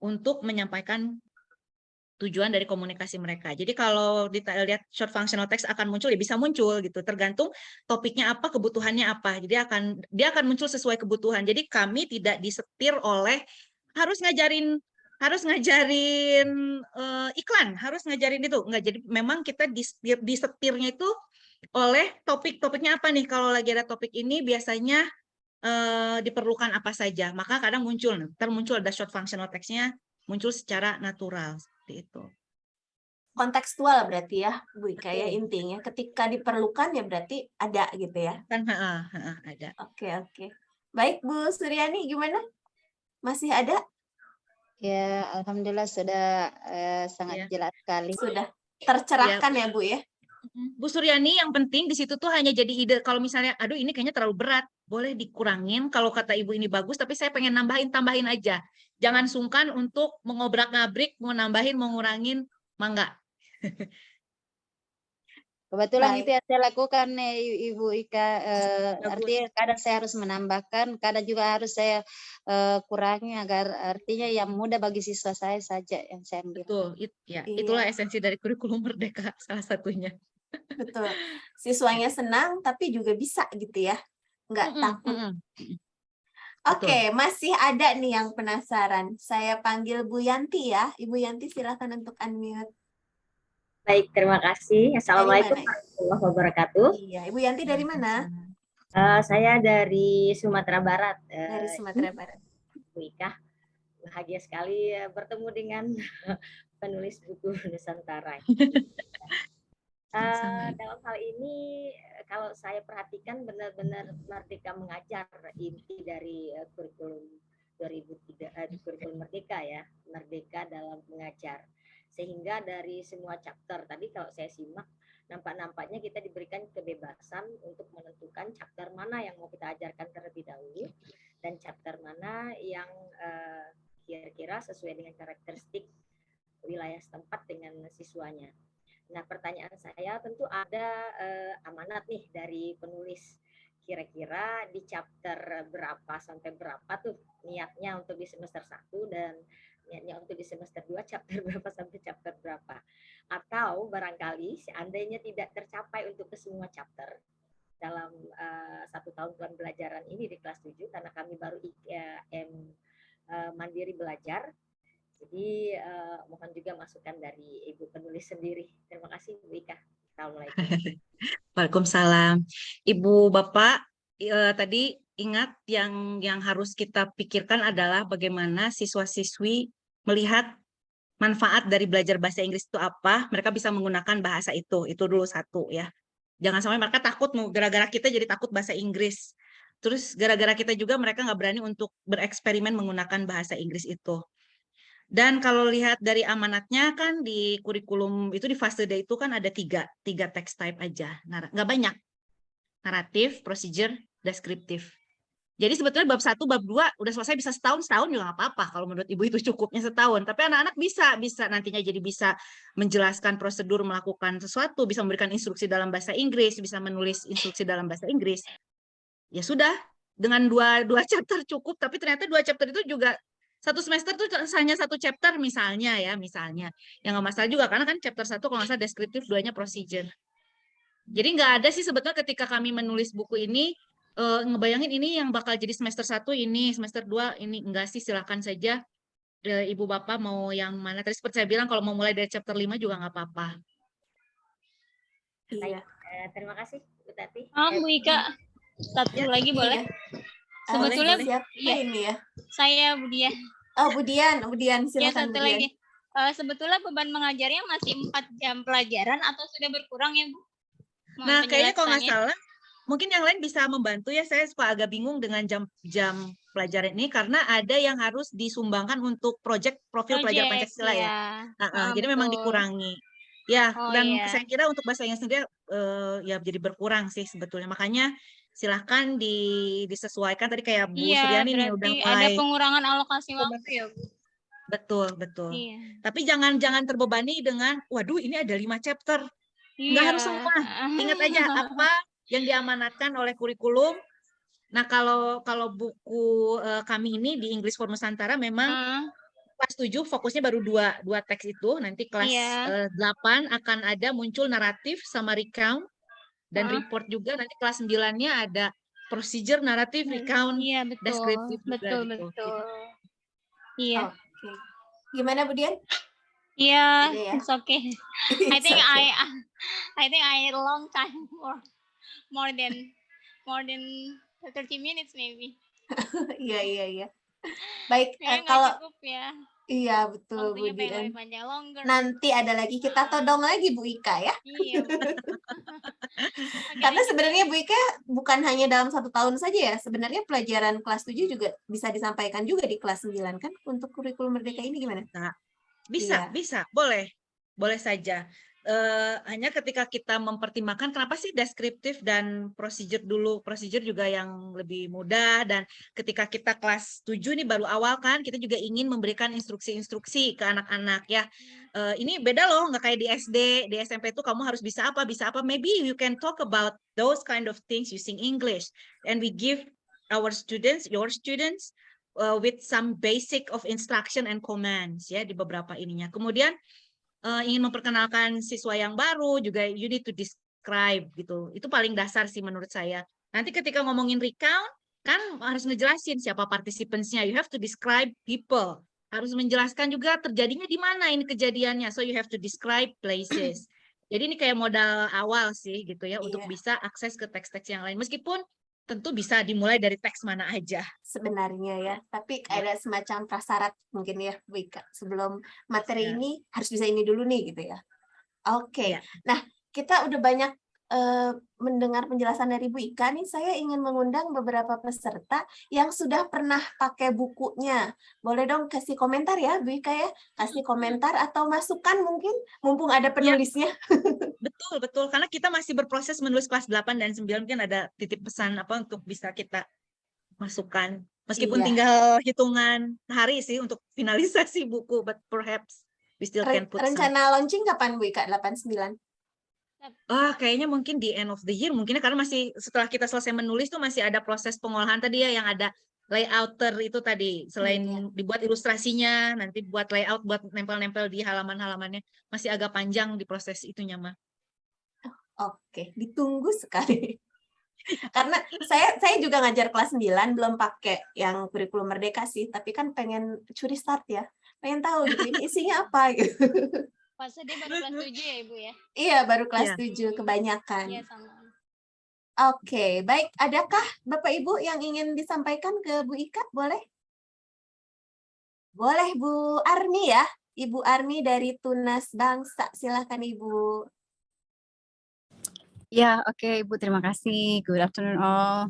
S11: untuk menyampaikan tujuan dari komunikasi mereka. Jadi kalau lihat short functional text akan muncul, ya bisa muncul gitu, tergantung topiknya apa, kebutuhannya apa. Jadi dia akan muncul sesuai kebutuhan. Jadi kami tidak disetir oleh harus ngajarin iklan, harus ngajarin itu. Enggak, jadi memang kita disetirnya itu oleh topiknya apa nih. Kalau lagi ada topik ini biasanya diperlukan apa saja, maka kadang muncul ada short functional text-nya muncul secara natural seperti itu.
S5: Kontekstual berarti ya Bu Ika ya, intinya ketika diperlukan ya berarti ada gitu ya.
S11: Kan ada.
S5: Oke. Baik Bu Suryani, gimana? Masih ada?
S7: Ya, alhamdulillah sudah sangat jelas sekali.
S5: Sudah tercerahkan ya Bu ya.
S11: Bu Suryani, yang penting di situ tuh hanya jadi ide. Kalau misalnya, aduh ini kayaknya terlalu berat, boleh dikurangin. Kalau kata Ibu ini bagus, tapi saya pengen tambahin aja. Jangan sungkan untuk mengobrak-ngabrik, mau nambahin, mau ngurangin, mangga.
S7: Kebetulan itu yang saya lakukan Ibu Ika. Artinya kadang saya harus menambahkan, kadang juga harus saya kurangi agar artinya yang mudah bagi siswa saya saja yang saya ambil.
S11: Betul, itulah esensi dari kurikulum merdeka salah satunya.
S5: Betul. Siswanya senang tapi juga bisa gitu ya. Nggak takut. Oke, masih ada nih yang penasaran. Saya panggil Bu Yanti ya. Ibu Yanti silakan untuk unmute.
S14: Baik, terima kasih. Assalamualaikum
S5: Dari mana?
S14: warahmatullahi wabarakatuh.
S5: Iya, Ibu Yanti dari mana?
S14: Saya dari Sumatera Barat.
S5: Dari Sumatera Barat.
S14: Bu Ika, bahagia sekali bertemu dengan penulis buku Nusantara. Dalam hal ini, kalau saya perhatikan benar-benar Merdeka Mengajar inti dari kurikulum 2003, kurikulum Merdeka ya, Merdeka dalam mengajar. Sehingga dari semua chapter tadi kalau saya simak, nampaknya kita diberikan kebebasan untuk menentukan chapter mana yang mau kita ajarkan terlebih dahulu dan chapter mana yang kira-kira sesuai dengan karakteristik wilayah setempat dengan siswanya. Nah, pertanyaan saya tentu ada amanat nih dari penulis. Kira-kira di chapter berapa sampai berapa tuh niatnya untuk di semester 1 dan niatnya untuk di semester 2 chapter berapa sampai chapter berapa. Atau barangkali seandainya tidak tercapai untuk ke semua chapter dalam 1 tahun pembelajaran ini di kelas 7 karena kami baru mandiri belajar. Jadi mohon juga masukan dari Ibu penulis sendiri. Terima kasih Bu Ika. Assalamualaikum.
S11: Waalaikumsalam. Ibu Bapak tadi ingat yang harus kita pikirkan adalah bagaimana siswa-siswi melihat manfaat dari belajar bahasa Inggris itu apa, mereka bisa menggunakan bahasa itu dulu satu ya. Jangan sampai mereka takut gara-gara kita jadi takut bahasa Inggris. Terus gara-gara kita juga mereka nggak berani untuk bereksperimen menggunakan bahasa Inggris itu. Dan kalau lihat dari amanatnya kan di kurikulum itu di fase D itu kan ada tiga text type aja, nggak banyak. Naratif, procedure, deskriptif. Jadi sebetulnya bab 1, bab 2 udah selesai bisa setahun juga nggak apa-apa kalau menurut Ibu itu cukupnya setahun. Tapi anak-anak bisa nantinya jadi bisa menjelaskan prosedur melakukan sesuatu, bisa memberikan instruksi dalam bahasa Inggris, bisa menulis instruksi dalam bahasa Inggris. Ya sudah, dengan dua chapter cukup, tapi ternyata 2 chapter itu juga satu semester tuh hanya 1 chapter misalnya. Yang nggak masalah juga karena kan chapter 1 kalau nggak salah deskriptif, 2-nya procedure. Jadi nggak ada sih sebetulnya ketika kami menulis buku ini ngebayangin ini yang bakal jadi semester 1 ini, semester 2 ini. Enggak sih, silakan saja Ibu Bapak mau yang mana. Tadi seperti saya bilang kalau mau mulai dari chapter 5 juga nggak apa-apa.
S14: Iya. Terima kasih Bu Tati.
S10: Bu Ika, satu lagi boleh? Sebetulnya
S5: ini ya.
S10: Saya Budian.
S5: Oh, Budian silakan.
S10: Satu lagi. Sebetulnya beban mengajarnya masih 4 jam pelajaran atau sudah berkurang ya Bu?
S11: Nah, kayaknya kalau nggak salah, mungkin yang lain bisa membantu ya. Saya suka agak bingung dengan jam pelajaran ini karena ada yang harus disumbangkan untuk proyek profil pelajar Pancasila ya. Jadi memang dikurangi. Ya, saya kira untuk bahasa Inggris sendiri ya jadi berkurang sih sebetulnya. Makanya silahkan disesuaikan tadi kayak Bu Suryani nih udah mulai
S10: ada pengurangan alokasi waktu ya Bu.
S11: Betul. Iya. Tapi jangan terbebani dengan waduh ini ada 5 chapter. Nggak harus semua. Ingat aja apa yang diamanatkan oleh kurikulum. Nah, kalau buku kami ini di English for Nusantara memang kelas 7 fokusnya baru dua teks itu. Nanti kelas 8 akan ada muncul naratif sama recount dan report juga. Nanti kelas 9-nya ada procedure, naratif, recount, deskriptif juga.
S10: Betul. Iya.
S5: Okay. Gimana Bu Dian?
S10: Yeah, it's okay. I think I need a long time more than 30 minutes maybe.
S5: Iya. Baik,
S10: kalau cukup ya.
S5: Iya, betul Bu Dian. Nanti ada lagi kita todong lagi Bu Ika ya.
S10: Iya.
S5: Karena sebenarnya Bu Ika bukan hanya dalam 1 tahun saja ya. Sebenarnya pelajaran kelas 7 juga bisa disampaikan juga di kelas 9 kan untuk kurikulum Merdeka ini gimana?
S11: Bisa, boleh saja. Hanya ketika kita mempertimbangkan kenapa sih deskriptif dan procedure dulu, procedure juga yang lebih mudah, dan ketika kita kelas 7 ini baru awal kan, kita juga ingin memberikan instruksi-instruksi ke anak-anak ya. Ini beda loh, nggak kayak di SD, di SMP itu kamu harus bisa apa, maybe you can talk about those kind of things using English, and we give your students with some basic of instruction and commands ya di beberapa ininya. Kemudian ingin memperkenalkan siswa yang baru juga you need to describe gitu. Itu paling dasar sih menurut saya. Nanti ketika ngomongin recount kan harus ngejelasin siapa participants-nya. You have to describe people. Harus menjelaskan juga terjadinya di mana ini kejadiannya. So you have to describe places. Jadi ini kayak modal awal sih gitu ya untuk bisa akses ke teks-teks yang lain. Meskipun tentu bisa dimulai dari teks mana aja.
S5: Sebenarnya ya, tapi ada semacam prasyarat mungkin ya, Bu Ika. Sebelum materi ini harus bisa ini dulu nih gitu ya. Oke. Nah, kita udah banyak mendengar penjelasan dari Bu Ika nih, saya ingin mengundang beberapa peserta yang sudah pernah pakai bukunya. Boleh dong kasih komentar ya, Bu Ika ya? Kasih komentar atau masukan mungkin, mumpung ada penulisnya.
S11: Betul, betul. Karena kita masih berproses menulis kelas 8 dan 9, mungkin ada titip pesan apa untuk bisa kita masukkan. Meskipun tinggal hitungan hari sih untuk finalisasi buku, but perhaps we still can put some.
S5: Rencana launching kapan Bu Ika? 89?
S11: Kayaknya mungkin di end of the year, mungkin karena masih setelah kita selesai menulis tuh masih ada proses pengolahan tadi ya, yang ada layouter itu tadi, selain dibuat ilustrasinya, nanti buat layout, buat nempel-nempel di halaman-halamannya, masih agak panjang di proses itunya mah.
S5: Oke, ditunggu sekali. Karena saya juga ngajar kelas 9, belum pakai yang kurikulum merdeka sih, tapi kan pengen curi start ya, pengen tahu gitu ini isinya apa gitu.
S10: Pas dia baru kelas 7 ya Ibu ya?
S5: Iya, baru kelas 7 kebanyakan.
S10: Iya, sama.
S5: Oke, baik. Adakah Bapak Ibu yang ingin disampaikan ke Bu Ika? Boleh? Boleh Bu Armi ya. Ibu Armi dari Tunas Bangsa. Silakan Ibu.
S15: Ya, oke Ibu, terima kasih. Good afternoon all.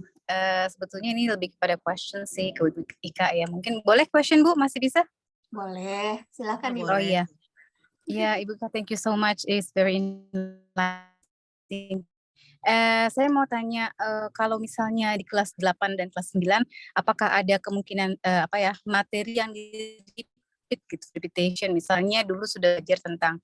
S15: Sebetulnya ini lebih kepada question sih ke Bu Ika ya. Mungkin boleh question Bu, masih bisa?
S5: Boleh, silakan Ibu.
S15: Oh iya. Ya, Ibu Ika, thank you so much. It's very enlightening. Saya mau tanya, kalau misalnya di kelas 8 dan kelas 9, apakah ada kemungkinan materi yang di-repeat gitu, repetition. Misalnya dulu sudah belajar tentang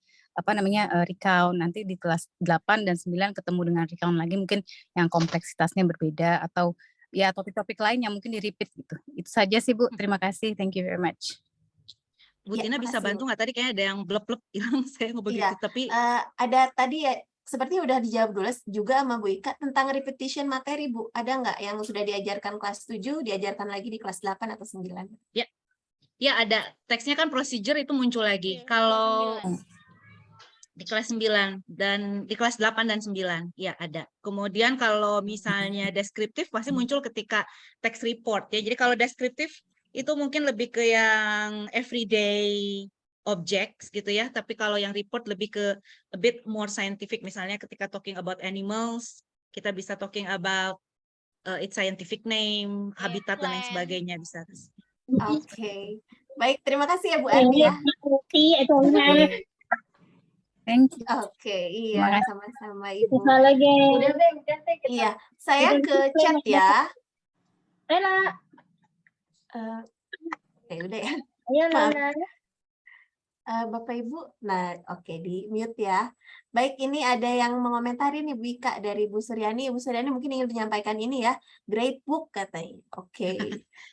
S15: recount, nanti di kelas 8 dan 9 ketemu dengan recount lagi, mungkin yang kompleksitasnya berbeda, atau ya topik-topik lain yang mungkin di-repeat gitu. Itu saja sih Bu, terima kasih. Thank you very much.
S11: Bu Tina bisa bantu nggak? Tadi kayaknya ada yang blep-blep hilang, saya nggak begitu. Tapi
S5: ada tadi ya, sepertinya udah dijawab dulu juga sama Bu Ika tentang repetition materi Bu. Ada nggak yang sudah diajarkan kelas 7, diajarkan lagi di kelas 8 atau 9?
S11: Ya ada. Teksnya kan procedure itu muncul lagi. Kalau di kelas 9 dan di kelas 8 dan 9, ya ada. Kemudian kalau misalnya deskriptif pasti muncul ketika text report ya. Jadi kalau deskriptif itu mungkin lebih ke yang everyday objects gitu ya, tapi kalau yang report lebih ke a bit more scientific, misalnya ketika talking about animals, kita bisa talking about its scientific name, habitat dan lain sebagainya bisa.
S5: Oke. Baik, terima kasih ya Bu Armi ya.
S15: Thank you.
S5: Oke, iya, sama-sama Ibu.
S14: Udah deh.
S5: Iya, saya ke chat ya.
S14: Rela.
S5: Oke, udah ya.
S14: Ayo,
S5: Maaf.
S14: Nana.
S5: Bapak Ibu, nah oke, di mute ya. Baik, ini ada yang mengomentari nih Bu Ika dari Bu Suryani. Bu Suryani mungkin ingin menyampaikan ini ya, great book katanya. Oke,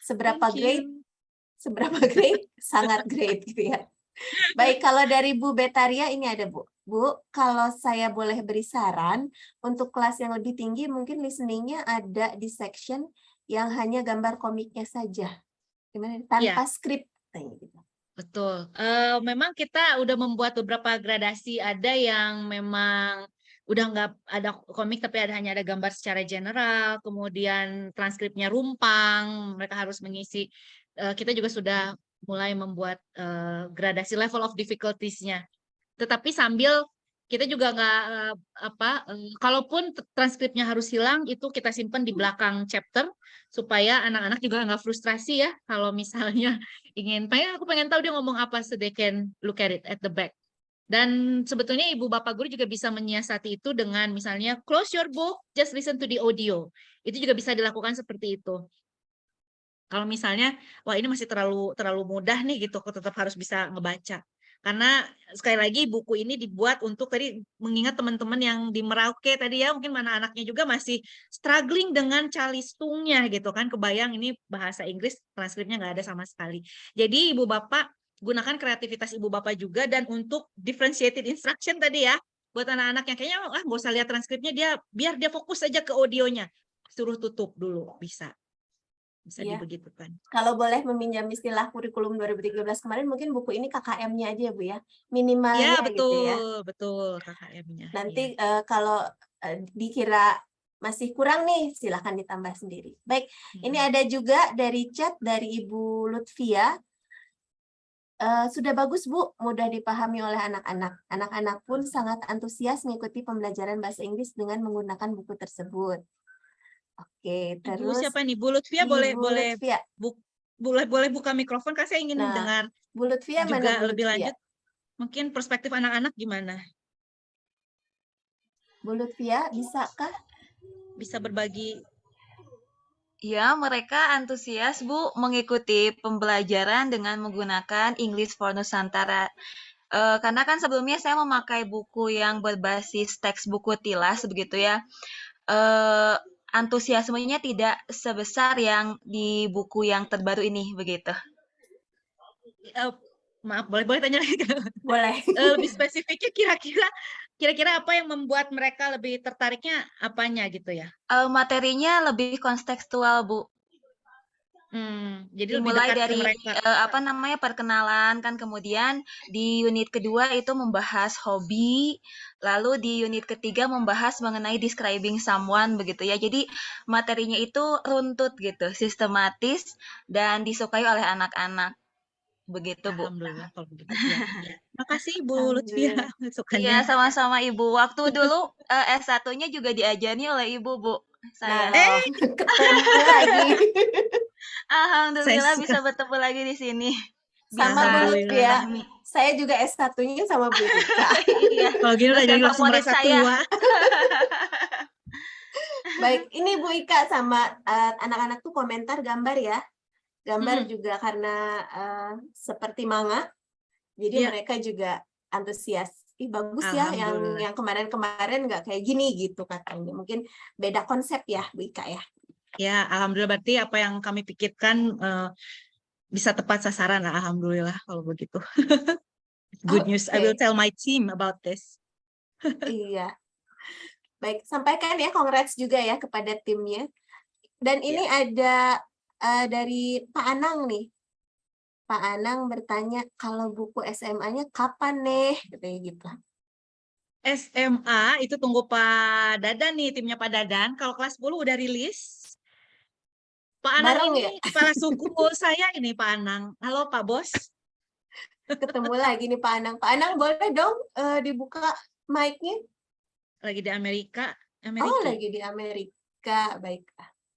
S5: seberapa great? Seberapa great? Sangat great gitu ya. Baik, kalau dari Bu Betaria ini ada Bu. Bu, kalau saya boleh beri saran untuk kelas yang lebih tinggi, mungkin listening-nya ada di section yang hanya gambar komiknya saja. Gimana? Tanpa skrip. Gitu.
S11: Betul. Memang kita udah membuat beberapa gradasi. Ada yang memang udah nggak ada komik tapi hanya ada gambar secara general. Kemudian transkripnya rumpang. Mereka harus mengisi. Kita juga sudah mulai membuat gradasi level of difficulties-nya. Tetapi sambil kita juga nggak kalaupun transkripnya harus hilang, itu kita simpan di belakang chapter supaya anak-anak juga nggak frustrasi ya kalau misalnya aku pengen tahu dia ngomong apa, so they can look at it at the back. Dan sebetulnya ibu bapak guru juga bisa menyiasati itu dengan misalnya close your book, just listen to the audio. Itu juga bisa dilakukan seperti itu. Kalau misalnya wah ini masih terlalu mudah nih gitu, kok tetap harus bisa ngebaca. Karena sekali lagi buku ini dibuat untuk tadi mengingat teman-teman yang di Merauke tadi ya, mungkin mana anaknya juga masih struggling dengan calistungnya gitu kan. Kebayang ini bahasa Inggris, transkripnya nggak ada sama sekali. Jadi ibu bapak gunakan kreativitas ibu bapak juga, dan untuk differentiated instruction tadi ya, buat anak-anak yang kayaknya nggak usah lihat transkripnya, biar dia fokus aja ke audionya. Suruh tutup dulu bisa. bisa
S5: Iya.
S11: dibegitukan.
S5: Kalau boleh meminjam istilah kurikulum 2013 kemarin, mungkin buku ini KKM-nya aja ya Bu ya, minimalnya
S11: Ya,
S5: gitu ya.
S11: betul KKM-nya.
S5: Nanti kalau dikira masih kurang nih, silahkan ditambah sendiri. Baik, ini ada juga dari chat dari Ibu Lutfia. Sudah bagus Bu, mudah dipahami oleh anak-anak. Anak-anak pun sangat antusias mengikuti pembelajaran bahasa Inggris dengan menggunakan buku tersebut. Oke,
S11: Ibu
S5: terus
S11: siapa nih? Bu Lutfia boleh
S5: Ibu
S11: boleh
S5: Lutfia.
S11: boleh buka mikrofon kan saya ingin
S5: Nah,
S11: dengar
S5: Bu Lutfia mana
S11: juga
S5: Bu
S11: lebih
S5: Lutfia?
S11: lanjut. Mungkin perspektif anak-anak gimana?
S5: Bu Lutfia, bisakah?
S11: Bisa berbagi.
S16: Ya, mereka antusias Bu mengikuti pembelajaran dengan menggunakan English for Nusantara. Karena kan sebelumnya saya memakai buku yang berbasis teks buku tilas begitu ya. Antusiasmenya tidak sebesar yang di buku yang terbaru ini begitu.
S11: Maaf, boleh tanya lagi?
S5: Boleh.
S11: Lebih spesifiknya kira-kira apa yang membuat mereka lebih tertariknya apanya gitu ya?
S16: Materinya lebih kontekstual Bu.
S11: Jadi lebih
S16: Dimulai
S11: dekat ke
S16: dari
S11: mereka.
S16: perkenalan kan, kemudian di unit kedua itu membahas hobi, lalu di unit ketiga membahas mengenai describing someone begitu ya. Jadi materinya itu runtut gitu, sistematis dan disukai oleh anak-anak. Begitu Bu.
S11: Alhamdulillah kalau begitu. Ya. Makasih Bu Lutfia
S16: Iya,
S11: masukannya.
S16: sama-sama Ibu. Waktu dulu S1-nya juga diajari oleh Ibu, Bu. Saya.
S5: Nah, ketemu lagi.
S16: Alhamdulillah
S11: Saya
S16: bisa bertemu lagi di sini.
S5: Sama Bu Lutfia. Saya juga S1-nya sama Bu Rika.
S16: Iya.
S11: Kalau gini udah jadi
S16: Dosen
S11: langsung
S16: favorit
S11: merasa
S16: saya.
S11: tua.
S5: Baik, ini Bu Ika sama anak-anak tuh komentar gambar ya. Gambar juga karena seperti manga. Jadi mereka juga antusias. Ih bagus ya, yang kemarin-kemarin nggak kayak gini gitu katanya. Mungkin beda konsep ya Bu Ika ya.
S11: Ya, alhamdulillah berarti apa yang kami pikirkan bisa tepat sasaran lah, alhamdulillah kalau begitu. Good news. I will tell my team about this.
S5: Iya. Baik, sampaikan ya congrats juga ya kepada timnya. Dan ini ada dari Pak Anang nih. Pak Anang bertanya kalau buku SMA-nya kapan nih? Katanya gitu.
S11: SMA itu tunggu Pak Dadan nih, timnya Pak Dadan. Kalau kelas 10 udah rilis. Pak Anang
S5: Bareng
S11: ini
S5: ya?
S11: kepala suku saya ini Pak Anang. Halo Pak Bos.
S5: Ketemu lagi nih Pak Anang. Pak Anang boleh dong dibuka mic-nya?
S11: Lagi di Amerika.
S5: Oh, lagi di Amerika. Baik.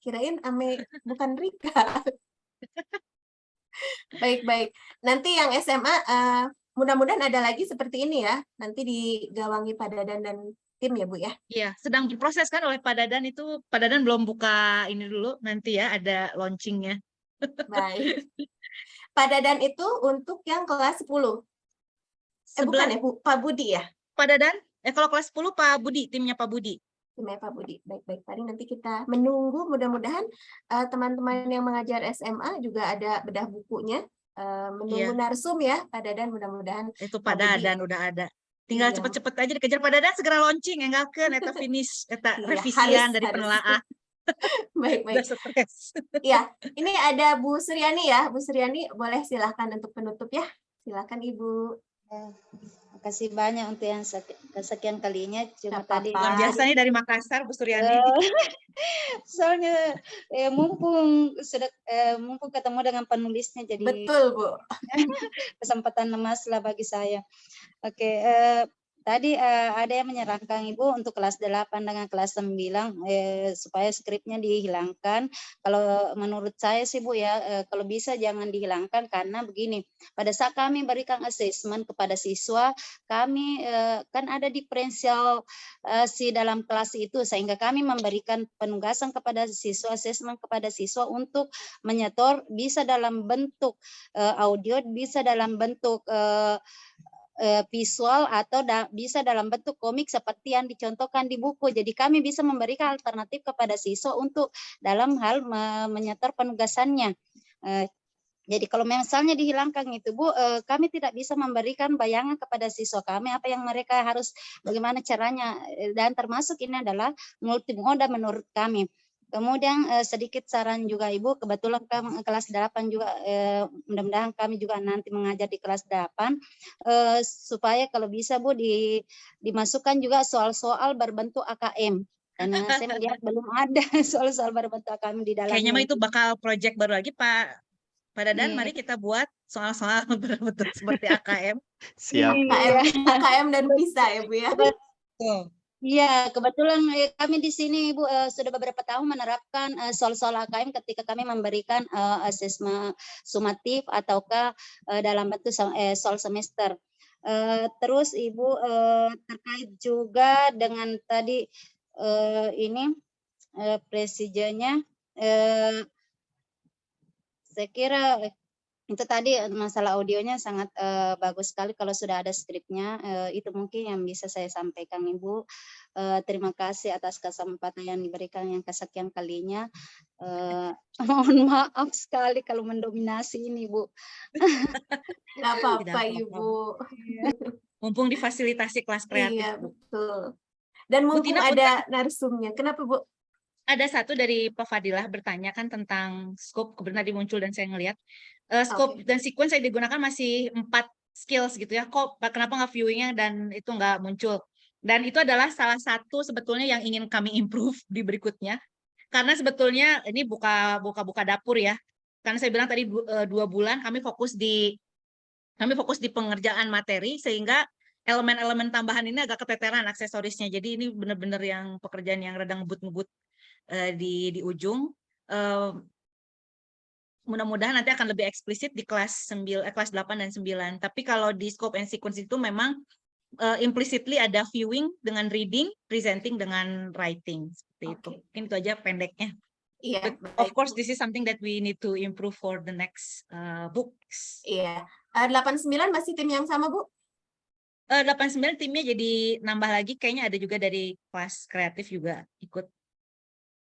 S5: Kirain bukan Rika. Baik. Nanti yang SMA mudah-mudahan ada lagi seperti ini ya. Nanti digawangi Pak Dadan dan tim ya Bu ya.
S11: Iya, sedang diproses kan oleh Pak Dadan itu. Pak Dadan belum buka ini dulu, nanti ya ada launchingnya.
S5: Baik. Pak Dadan itu untuk yang kelas 10. Bukan ya, Pak Budi ya?
S11: Pak Dadan, kalau kelas 10 Pak Budi, timnya Pak Budi.
S5: Timnya Pak Budi. Baik. Paling nanti kita menunggu, mudah-mudahan teman-teman yang mengajar SMA juga ada bedah bukunya. Menunggu narsum ya, Pak Dadan mudah-mudahan.
S11: Itu Pak Dadan udah ada. Tinggal cepet-cepet aja dikejar Pak Dadan segera launching, enggakkeun eta finish, eta revisian dari penelaah.
S5: Baik. Ya, ini ada Bu Suryani ya. Bu Suryani boleh silahkan untuk penutup ya. Silahkan Ibu.
S7: Makasih banyak untuk yang kesekian kalinya. Cuma tadi
S11: biasanya dari Makassar Bu Suryani.
S7: Soalnya mumpung ketemu dengan penulisnya jadi
S5: betul Bu.
S7: kesempatan emas lah bagi saya. Oke, tadi ada yang menyarankan Ibu untuk kelas 8 dengan kelas 9 supaya skripnya dihilangkan. Kalau menurut saya sih Bu ya, kalau bisa jangan dihilangkan karena begini, pada saat kami berikan assessment kepada siswa, kami kan ada diferensiasi dalam kelas itu sehingga kami memberikan penugasan kepada siswa, assessment kepada siswa untuk menyetor bisa dalam bentuk audio, bisa dalam bentuk visual atau bisa dalam bentuk komik seperti yang dicontohkan di buku. Jadi kami bisa memberikan alternatif kepada siswa untuk dalam hal menyetor penugasannya. Jadi kalau misalnya dihilangkan itu Bu, kami tidak bisa memberikan bayangan kepada siswa kami apa yang mereka harus, bagaimana caranya, dan termasuk ini adalah multimoda menurut kami. Kemudian sedikit saran juga Ibu, kebetulan kami kelas 8 juga, mudah-mudahan kami juga nanti mengajar di kelas 8, supaya kalau bisa Bu dimasukkan juga soal-soal berbentuk AKM. Karena saya melihat belum ada soal-soal berbentuk AKM di dalamnya.
S11: Kayaknya mah itu bakal project baru lagi Pak Dadan,
S7: Iya.
S11: mari kita buat soal-soal berbentuk seperti AKM.
S6: Siap.
S5: AKM dan bisa ya Bu ya.
S7: Iya, kebetulan kami di sini Ibu sudah beberapa tahun menerapkan soal-soal AKM ketika kami memberikan asesmen sumatif ataukah dalam bentuk soal semester. Terus Ibu terkait juga dengan tadi ini presidennya, saya kira itu tadi masalah audionya sangat bagus sekali kalau sudah ada skripnya, itu mungkin yang bisa saya sampaikan Ibu. Terima kasih atas kesempatan yang diberikan yang kesekian kalinya. Mohon maaf sekali kalau mendominasi ini Bu.
S5: Nggak apa-apa Ibu.
S11: Mumpung difasilitasi kelas kreatif.
S5: Iya
S11: Bu.
S5: betul. Dan mumpung
S11: Tina,
S5: ada narsumnya. Kenapa Bu?
S11: Ada satu dari Pak Fadilah bertanya kan tentang scope, kebetulan tadi muncul dan saya ngelihat scope dan sequence yang digunakan masih 4 skills gitu ya. Kok kenapa nggak viewingnya dan itu nggak muncul? Dan itu adalah salah satu sebetulnya yang ingin kami improve di berikutnya. Karena sebetulnya ini buka dapur ya. Karena saya bilang tadi 2 bulan kami fokus di pengerjaan materi sehingga elemen-elemen tambahan ini agak keteteran aksesorisnya. Jadi ini benar-benar yang pekerjaan yang rada ngebut-ngebut di ujung. Mudah-mudahan nanti akan lebih eksplisit di kelas 8 dan 9. Tapi kalau di scope and sequence itu memang implicitly ada viewing dengan reading, presenting dengan writing seperti itu. Mungkin itu aja pendeknya.
S5: Iya.
S11: Of course this is something that we need to improve for the next books.
S5: Iya. 89 masih tim yang sama Bu?
S11: 89 timnya jadi nambah lagi, kayaknya ada juga dari kelas kreatif juga ikut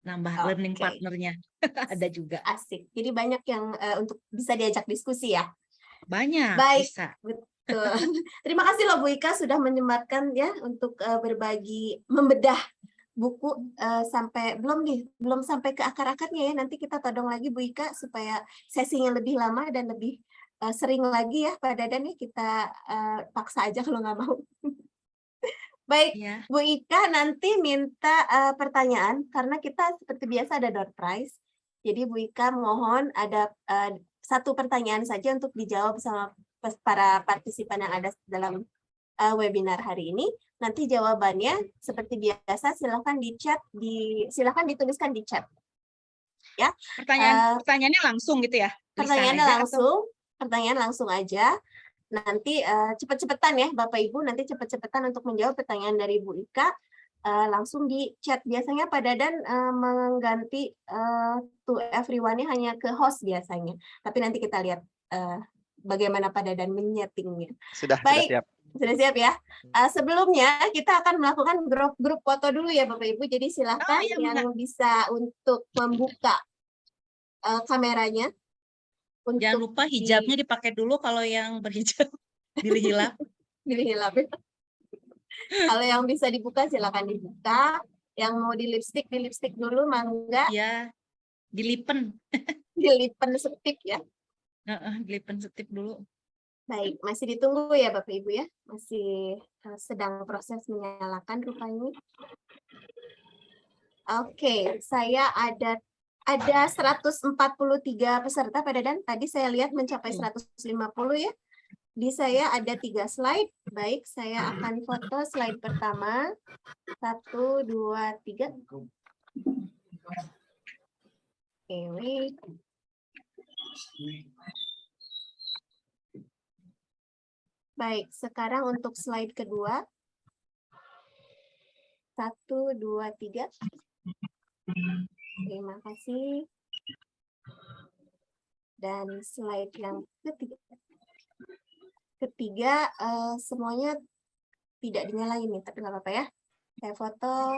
S11: nambah learning partnernya. Ada juga.
S5: Asik. Jadi banyak yang untuk bisa diajak diskusi ya.
S11: Banyak.
S5: Baik.
S11: Bisa.
S5: Betul. Terima kasih loh Bu Ika sudah menyempatkan ya untuk berbagi, membedah buku sampai belum sampai ke akar-akarnya ya. Nanti kita todong lagi Bu Ika supaya sesinya lebih lama dan lebih sering lagi ya Pak Dadan ya, kita paksa aja kalau nggak mau. Baik, ya. Bu Ika nanti minta pertanyaan karena kita seperti biasa ada door prize. Jadi Bu Ika mohon ada satu pertanyaan saja untuk dijawab sama para partisipan yang ada dalam webinar hari ini. Nanti jawabannya seperti biasa silakan dituliskan di chat. Ya.
S11: Pertanyaannya langsung gitu ya.
S5: Pertanyaan langsung aja. Nanti cepet-cepetan ya Bapak Ibu, nanti cepet-cepetan untuk menjawab pertanyaan dari Bu Ika, langsung di chat. Biasanya Pak Dadan mengganti to everyone-nya hanya ke host biasanya, tapi nanti kita lihat bagaimana Pak Dadan menyetingnya.
S6: Sudah siap.
S5: Sudah siap ya. Sebelumnya kita akan melakukan grup foto dulu ya Bapak Ibu, jadi silakan yang bisa untuk membuka kameranya.
S11: Jangan lupa hijabnya dipakai dulu kalau yang berhijab. Pilih hilap.
S5: Pilih hilap. Kalau yang bisa dibuka silakan dibuka. Yang mau di lipstick dulu, mangga.
S11: Ya, dilipen.
S5: Dilipen setip ya.
S11: Dilipen setip dulu.
S5: Baik, masih ditunggu ya Bapak Ibu ya. Masih sedang proses menyalakan rupanya. Oke, saya ada 143 peserta Pak Dadan. Tadi saya lihat mencapai 150 ya. Di saya ada 3 slide. Baik, saya akan foto slide pertama. 1, 2, 3. Oke, wait. Baik, sekarang untuk slide kedua. 1, 2, 3. Terima kasih. Dan slide yang ketiga semuanya tidak dinyalain nih, tapi nggak apa-apa ya. Saya foto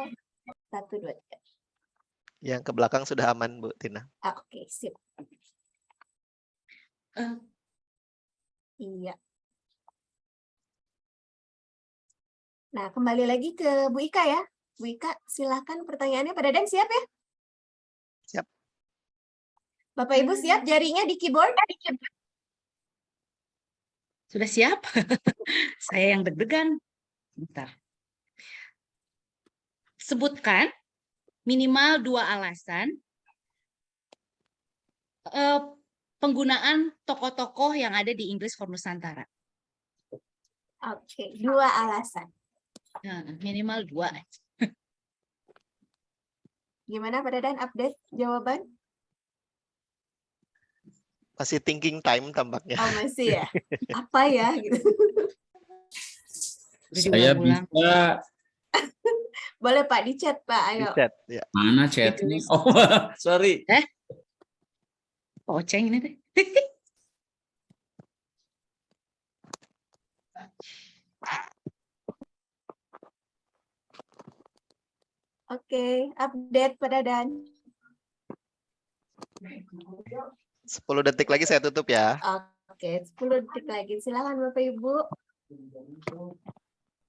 S5: 1, 2, 3.
S6: Yang ke belakang sudah aman Bu Tina.
S5: Oke, sip. Iya. Nah, kembali lagi ke Bu Ika ya. Bu Ika, silakan pertanyaannya. Pak Dadan siap ya?
S6: Siap.
S5: Bapak Ibu siap jarinya di keyboard?
S11: Sudah siap? Saya yang deg-degan. Bentar. Sebutkan minimal 2 alasan penggunaan tokoh-tokoh yang ada di English for Nusantara.
S5: Oke, 2 alasan.
S11: Nah, minimal 2.
S5: Gimana Pak Dadan, update jawaban?
S6: Masih thinking time tampaknya.
S5: Oh masih ya? Apa ya? Gitu.
S17: Saya bisa.
S5: Boleh Pak, di chat Pak,
S6: Di
S5: ayo.
S6: chat, ya.
S17: Mana chatnya? Oh, sorry.
S11: Poceng ini deh.
S5: Oke, update Pak Dadan.
S6: 10 detik lagi saya tutup ya.
S5: Oke, 10 detik lagi. Silakan Bapak Ibu.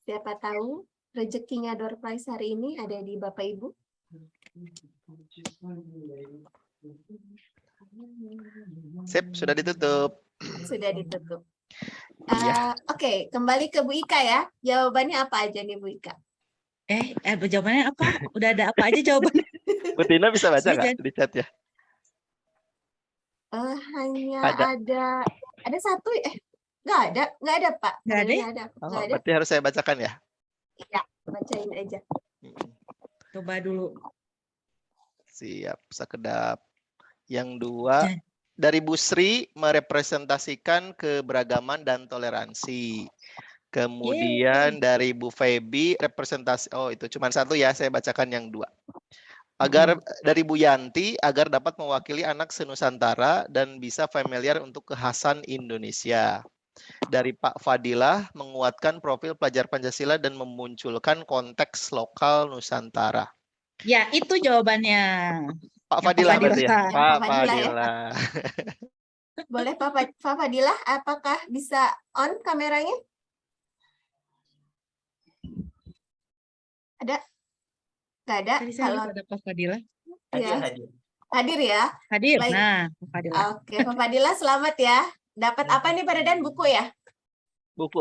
S5: Siapa tahu rezekinya door prize hari ini ada di Bapak Ibu.
S6: Sip, sudah ditutup.
S5: Sudah ditutup.
S6: Iya.
S5: Oke, kembali ke Bu Ika ya. Jawabannya apa aja nih Bu Ika?
S11: Jawabannya apa? Udah ada apa aja jawabannya?
S6: Bu Tina bisa baca nggak di chat ya?
S5: Hanya ada satu, nggak ada Pak.
S11: Nggak ada?
S5: Nggak ada.
S6: Oh,
S5: Nggak ada.
S6: berarti harus saya bacakan ya?
S5: Iya, bacain aja.
S11: Coba dulu.
S6: Siap, sekedap. Yang 2, dari Bu Sri merepresentasikan keberagaman dan toleransi. Kemudian dari Bu Feby representasi, oh itu cuma satu ya, saya bacakan yang 2. Agar dari Bu Yanti, agar dapat mewakili anak senusantara dan bisa familiar untuk kekhasan Indonesia. Dari Pak Fadilah, menguatkan profil pelajar Pancasila dan memunculkan konteks lokal Nusantara.
S11: Ya, itu jawabannya.
S6: Pak Fadilah berarti ya? Pak
S5: Fadilah ya.
S6: Fadilah.
S5: Boleh Pak Fadilah, apakah bisa on kameranya? Ada? Nggak ada?
S11: Tadi saya lihat ada Pak Fadilah.
S5: Ya. Hadir ya?
S11: Hadir.
S5: Baik.
S11: Nah, Pak Fadilah.
S5: Oke, Pak Fadilah selamat ya. Dapat apa nih Pak Dadan? Buku ya?
S6: Buku.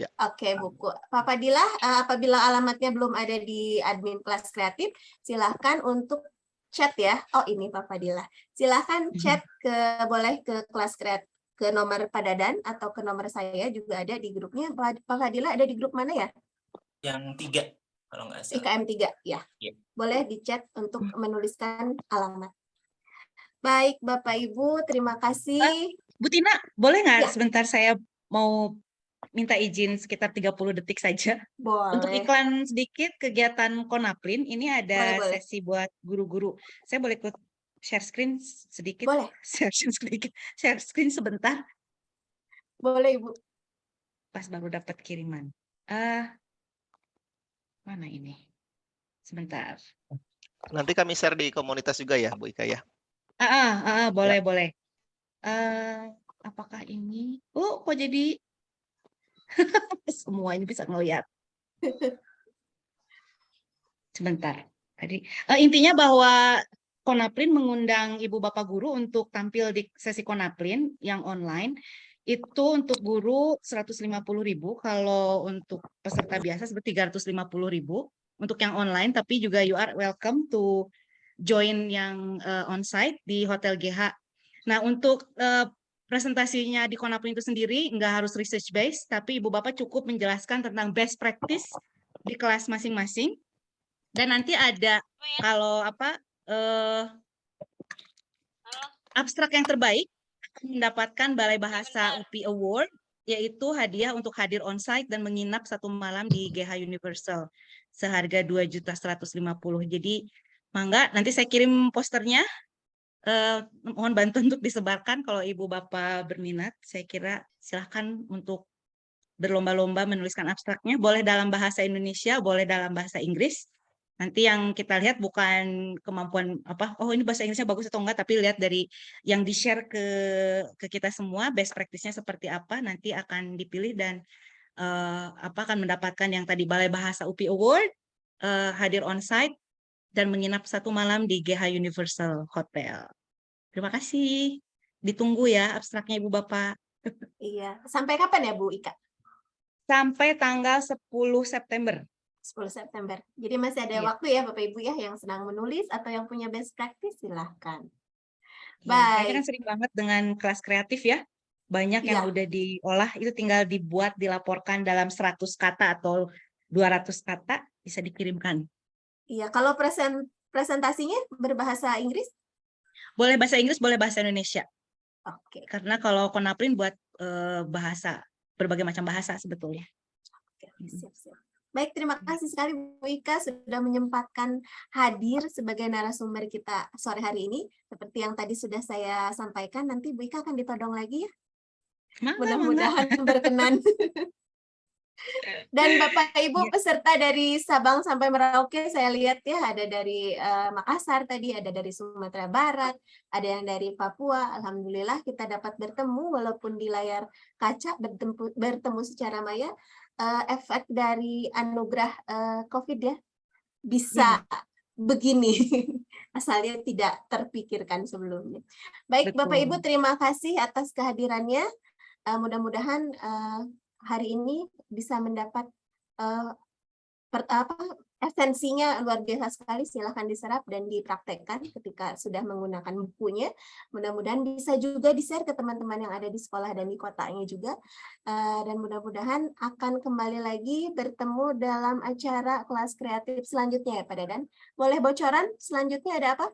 S6: Ya.
S5: Oke, buku. Pak Fadilah, apabila alamatnya belum ada di admin kelas kreatif, silahkan untuk chat ya. Oh, ini Pak Fadilah. Silahkan chat boleh ke kelas kreatif, ke nomor Pak Dadan atau ke nomor saya juga ada di grupnya. Pak Fadilah ada di grup mana ya?
S18: Yang 3 kalau nggak salah.
S5: IKM 3 ya.
S18: Iya.
S5: Boleh di chat untuk menuliskan alamat. Baik, Bapak Ibu, terima kasih.
S11: Bu Tina, boleh nggak
S5: Ya.
S11: sebentar saya mau minta izin sekitar 30 detik saja?
S5: Boleh.
S11: Untuk iklan sedikit kegiatan Konaplin, ini ada
S5: Boleh.
S11: sesi buat guru-guru. Saya boleh ikut share screen sedikit?
S5: Boleh.
S11: Share screen sebentar.
S5: Boleh, Ibu.
S11: Pas baru dapat kiriman. Mana ini? Sebentar.
S6: Nanti kami share di komunitas juga ya, Bu Ika ya.
S11: Boleh. Apakah ini? Oh, kok jadi semuanya bisa ngeliat. Sebentar. Tadi intinya bahwa Konaplin mengundang Ibu Bapak Guru untuk tampil di sesi Konaplin yang online. Itu untuk guru 150.000, kalau untuk peserta biasa seperti 350.000 untuk yang online, tapi juga you are welcome to join yang onsite di Hotel GH. Nah, untuk presentasinya di Konaplin itu sendiri nggak harus research based, tapi Ibu Bapak cukup menjelaskan tentang best practice di kelas masing-masing. Dan nanti ada kalau abstrak yang terbaik mendapatkan Balai Bahasa UPI Award, yaitu hadiah untuk hadir onsite dan menginap 1 malam di GH Universal seharga 2.150.000. Jadi mangga, nanti saya kirim posternya. Mohon bantu untuk disebarkan kalau Ibu Bapak berminat. Saya kira silahkan untuk berlomba-lomba menuliskan abstraknya. Boleh dalam bahasa Indonesia, boleh dalam bahasa Inggris. Nanti yang kita lihat bukan kemampuan oh ini bahasa Inggrisnya bagus atau enggak, tapi lihat dari yang di-share ke kita semua, best practice-nya seperti apa, nanti akan dipilih dan akan mendapatkan yang tadi Balai Bahasa UPI Award, hadir onsite, dan menginap 1 malam di GH Universal Hotel. Terima kasih. Ditunggu ya abstraknya Ibu Bapak.
S5: Iya. Sampai kapan ya Bu Ika?
S11: Sampai tanggal 10 September.
S5: 10 September. Jadi masih ada
S11: Iya.
S5: waktu ya Bapak Ibu ya yang sedang menulis atau yang punya best practice silahkan.
S11: Kayaknya kan
S5: Baik.
S11: sering banget dengan kelas kreatif ya. Banyak yang
S5: Iya.
S11: udah diolah, itu tinggal dibuat, dilaporkan dalam 100 kata atau 200 kata, bisa dikirimkan.
S5: Iya, kalau presentasinya berbahasa Inggris?
S11: Boleh bahasa Inggris, boleh bahasa Indonesia.
S5: Oke.
S11: Karena kalau Konaprin buat bahasa, berbagai macam bahasa sebetulnya.
S5: Oke, siap-siap. Baik, terima kasih sekali Bu Ika sudah menyempatkan hadir sebagai narasumber kita sore hari ini. Seperti yang tadi sudah saya sampaikan, nanti Bu Ika akan ditodong lagi ya. Mudah-mudahan berkenan. Dan Bapak Ibu peserta dari Sabang sampai Merauke, saya lihat ya ada dari Makassar tadi, ada dari Sumatera Barat, ada yang dari Papua. Alhamdulillah kita dapat bertemu walaupun di layar kaca, bertemu secara maya. Efek dari anugerah COVID ya bisa begini. Asalnya tidak terpikirkan sebelumnya. Baik,
S11: Betul.
S5: Bapak Ibu, terima kasih atas kehadirannya. Mudah-mudahan hari ini bisa mendapat esensinya luar biasa sekali. Silakan diserap dan dipraktekkan ketika sudah menggunakan bukunya. Mudah-mudahan bisa juga di-share ke teman-teman yang ada di sekolah dan di kotanya juga. Dan mudah-mudahan akan kembali lagi bertemu dalam acara kelas kreatif selanjutnya ya Pak Dadan. Boleh bocoran selanjutnya ada apa?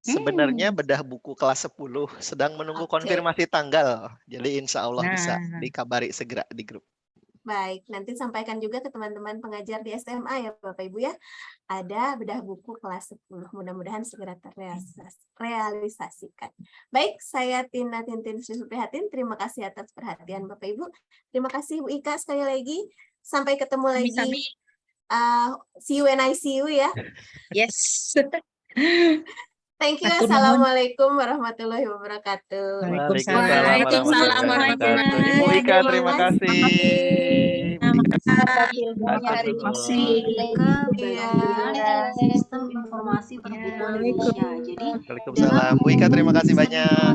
S6: Sebenarnya bedah buku kelas 10 sedang menunggu konfirmasi tanggal. Jadi insya Allah bisa dikabari segera di grup.
S5: Baik, nanti sampaikan juga ke teman-teman pengajar di SMA ya Bapak Ibu ya. Ada bedah buku kelas 10. Mudah-mudahan segera terrealisasikan. Baik, saya Tina Tintin Sri Suprihatin. Terima kasih atas perhatian Bapak Ibu. Terima kasih Bu Ika sekali lagi. Sampai ketemu lagi. See you when I see you ya.
S11: Yes.
S5: Thank you.
S11: Aku
S5: Assalamualaikum warahmatullahi wabarakatuh.
S6: Waalaikumsalam warahmatullahi wabarakatuh. Ibu Ika, terima kasih.
S16: Terima kasih. Sistem informasi perbukuan Indonesia. Jadi
S6: Waalaikumsalam. Bu Ika, terima kasih banyak.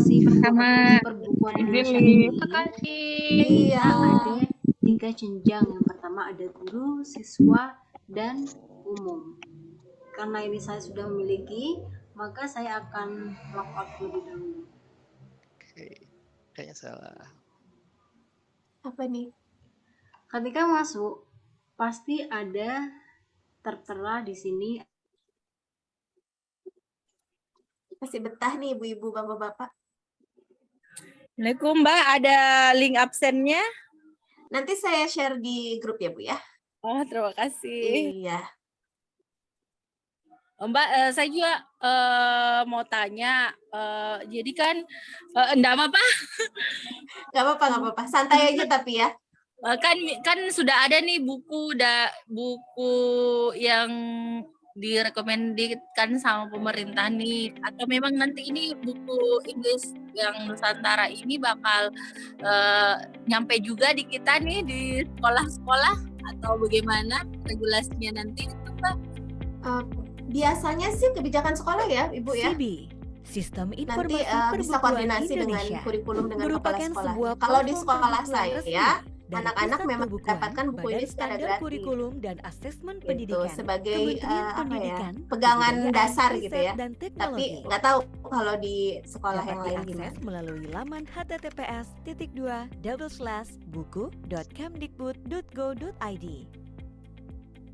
S16: perbukuan Indonesia ini ada 3 jenjang. Yang pertama ada guru, siswa, dan umum. Karena ini saya sudah memiliki, maka saya akan log out lebih dahulu.
S6: Oke, kayaknya salah.
S5: Apa nih?
S16: Ketika masuk, pasti ada tertera di sini.
S5: Masih betah nih ibu-ibu, bapak-bapak.
S19: Assalamualaikum Mbak, ada link absennya?
S5: Nanti saya share di grup ya Bu ya.
S19: Oh, terima kasih.
S5: Iya.
S19: Mbak, saya juga mau tanya, jadi kan enggak apa-apa?
S5: Nggak apa-apa, nggak apa-apa. Santai aja tapi ya.
S19: Kan sudah ada nih buku yang direkomendasikan sama pemerintah nih, atau memang nanti ini buku Inggris yang Nusantara ini bakal nyampe juga di kita nih di sekolah-sekolah atau bagaimana regulasinya nanti itu Mbak?
S5: Biasanya sih kebijakan sekolah ya Ibu ya.
S1: SIBI, Sistem
S5: Nanti
S1: Informasi
S5: bisa
S1: Perbukuan
S5: koordinasi dengan
S1: Indonesia,
S5: kurikulum dengan kepala
S1: merupakan
S5: sekolah.
S1: sebuah
S5: Kalau di
S1: platform
S5: sekolah
S1: pembukuan resmi
S5: saya,
S1: dari
S5: anak-anak
S1: Pusat
S5: memang
S1: Perbukuan,
S5: mendapatkan buku
S1: Badan
S5: ini secara
S1: Standar
S5: gratis.
S1: Kurikulum dan Asesmen
S5: Gitu,
S1: Pendidikan,
S5: sebagai
S1: Kementerian
S5: apa ya,
S1: Pendidikan,
S5: pegangan
S1: Kebudayaan,
S5: dasar gitu
S1: Riset,
S5: ya.
S1: dan
S5: Tapi
S1: Teknologi.
S5: nggak tahu kalau di sekolah
S1: Dapat
S5: yang lain
S1: diakses
S5: gimana.
S1: melalui laman https://buku.kemdikbud.go.id.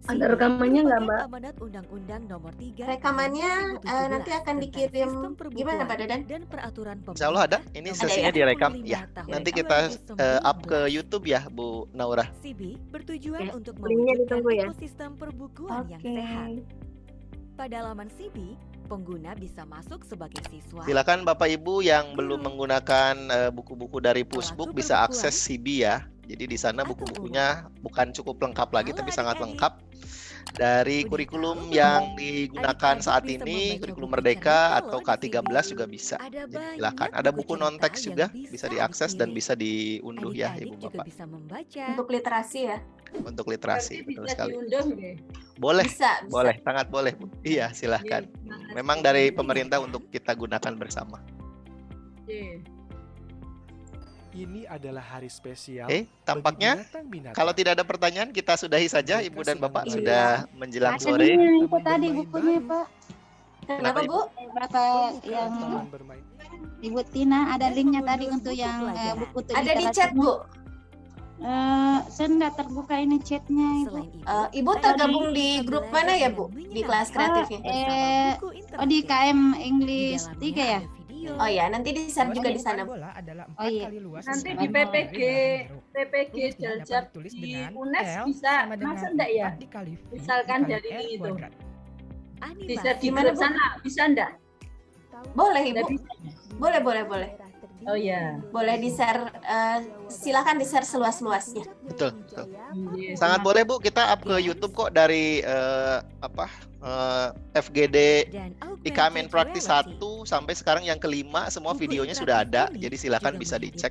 S20: Ada rekamannya nggak, Mbak?
S1: Amanat Undang-Undang Nomor 3
S5: Rekamannya nanti akan dikirim gimana Pak Dadan?
S1: Dan peraturan
S6: Insya Allah ada. Ini sesinya direkam ya. Nanti kita up ke YouTube ya Bu Naura.
S1: SIBI bertujuan untuk
S20: linknya
S1: mewujudkan
S20: ditunggu ya.
S1: ekosistem perbukuan yang sehat. Pada laman SIBI, pengguna bisa masuk sebagai siswa.
S6: Silakan Bapak Ibu yang belum menggunakan buku-buku dari Pusbuk bisa akses SIBI ya. Jadi di sana buku-bukunya bukan cukup lengkap lagi tapi sangat lengkap. Dari kurikulum yang digunakan saat ini, kurikulum Merdeka atau K13 juga bisa. Jadi silakan. Ada buku non-teks juga bisa diakses dan bisa diunduh ya Ibu Bapak.
S1: Bisa membaca.
S5: Untuk literasi ya.
S6: Untuk literasi, betul sekali. Boleh,
S5: Bisa.
S6: boleh, sangat boleh, Bu. Iya, silahkan. Memang dari pemerintah untuk kita gunakan bersama.
S2: Ini adalah hari spesial.
S6: Tampaknya
S2: binatang-binatang.
S6: kalau tidak ada pertanyaan, kita sudahi saja, Ibu dan Bapak. Sudah menjelang
S7: Ada
S6: sore.
S7: nih itu tadi bukunya Pak.
S6: Kenapa, Bu?
S7: Berapa yang Ibu Tina ada linknya tadi untuk yang buku
S5: Ada di chat, Bu.
S7: Saya nggak terbuka ini chatnya Ibu.
S5: Ibu tergabung di grup mana ya, Bu? Di kelas kreatifnya?
S7: Di KM English 3 ya?
S5: Oh ya, nanti di-share juga di sana.
S7: Oh iya.
S21: Nanti di PPG Jaljab di UNES bisa, masa enggak ya? Misalkan dari itu. Bisa di grup sana, bisa enggak?
S5: Boleh, Ibu. Boleh.
S21: Oh ya.
S5: Boleh di-share, silakan di-share seluas-luasnya.
S6: Betul. Sangat boleh, Bu. Kita up ke YouTube kok dari FGD IKM Praktis 1 sampai sekarang yang kelima, semua videonya sudah ada. Jadi silakan bisa dicek.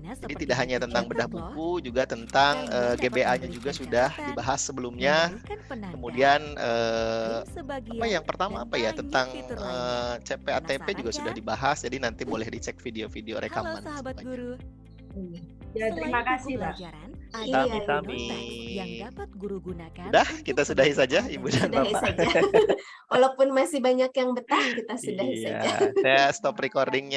S6: Jadi tidak hanya tentang bedah buku, juga tentang GBA-nya juga sudah dibahas sebelumnya. Kemudian yang pertama tentang CPATP juga sudah dibahas. Jadi nanti boleh dicek video-video rekaman.
S1: Halo sahabat guru.
S21: Ya, terima kasih, Pak.
S6: Sami-sami.
S1: Yang dapat guru gunakan.
S6: Udah, kita sudahi saja, Ibu dan Bapak.
S5: Walaupun masih banyak yang betah, kita sudahi saja.
S6: Saya stop recordingnya.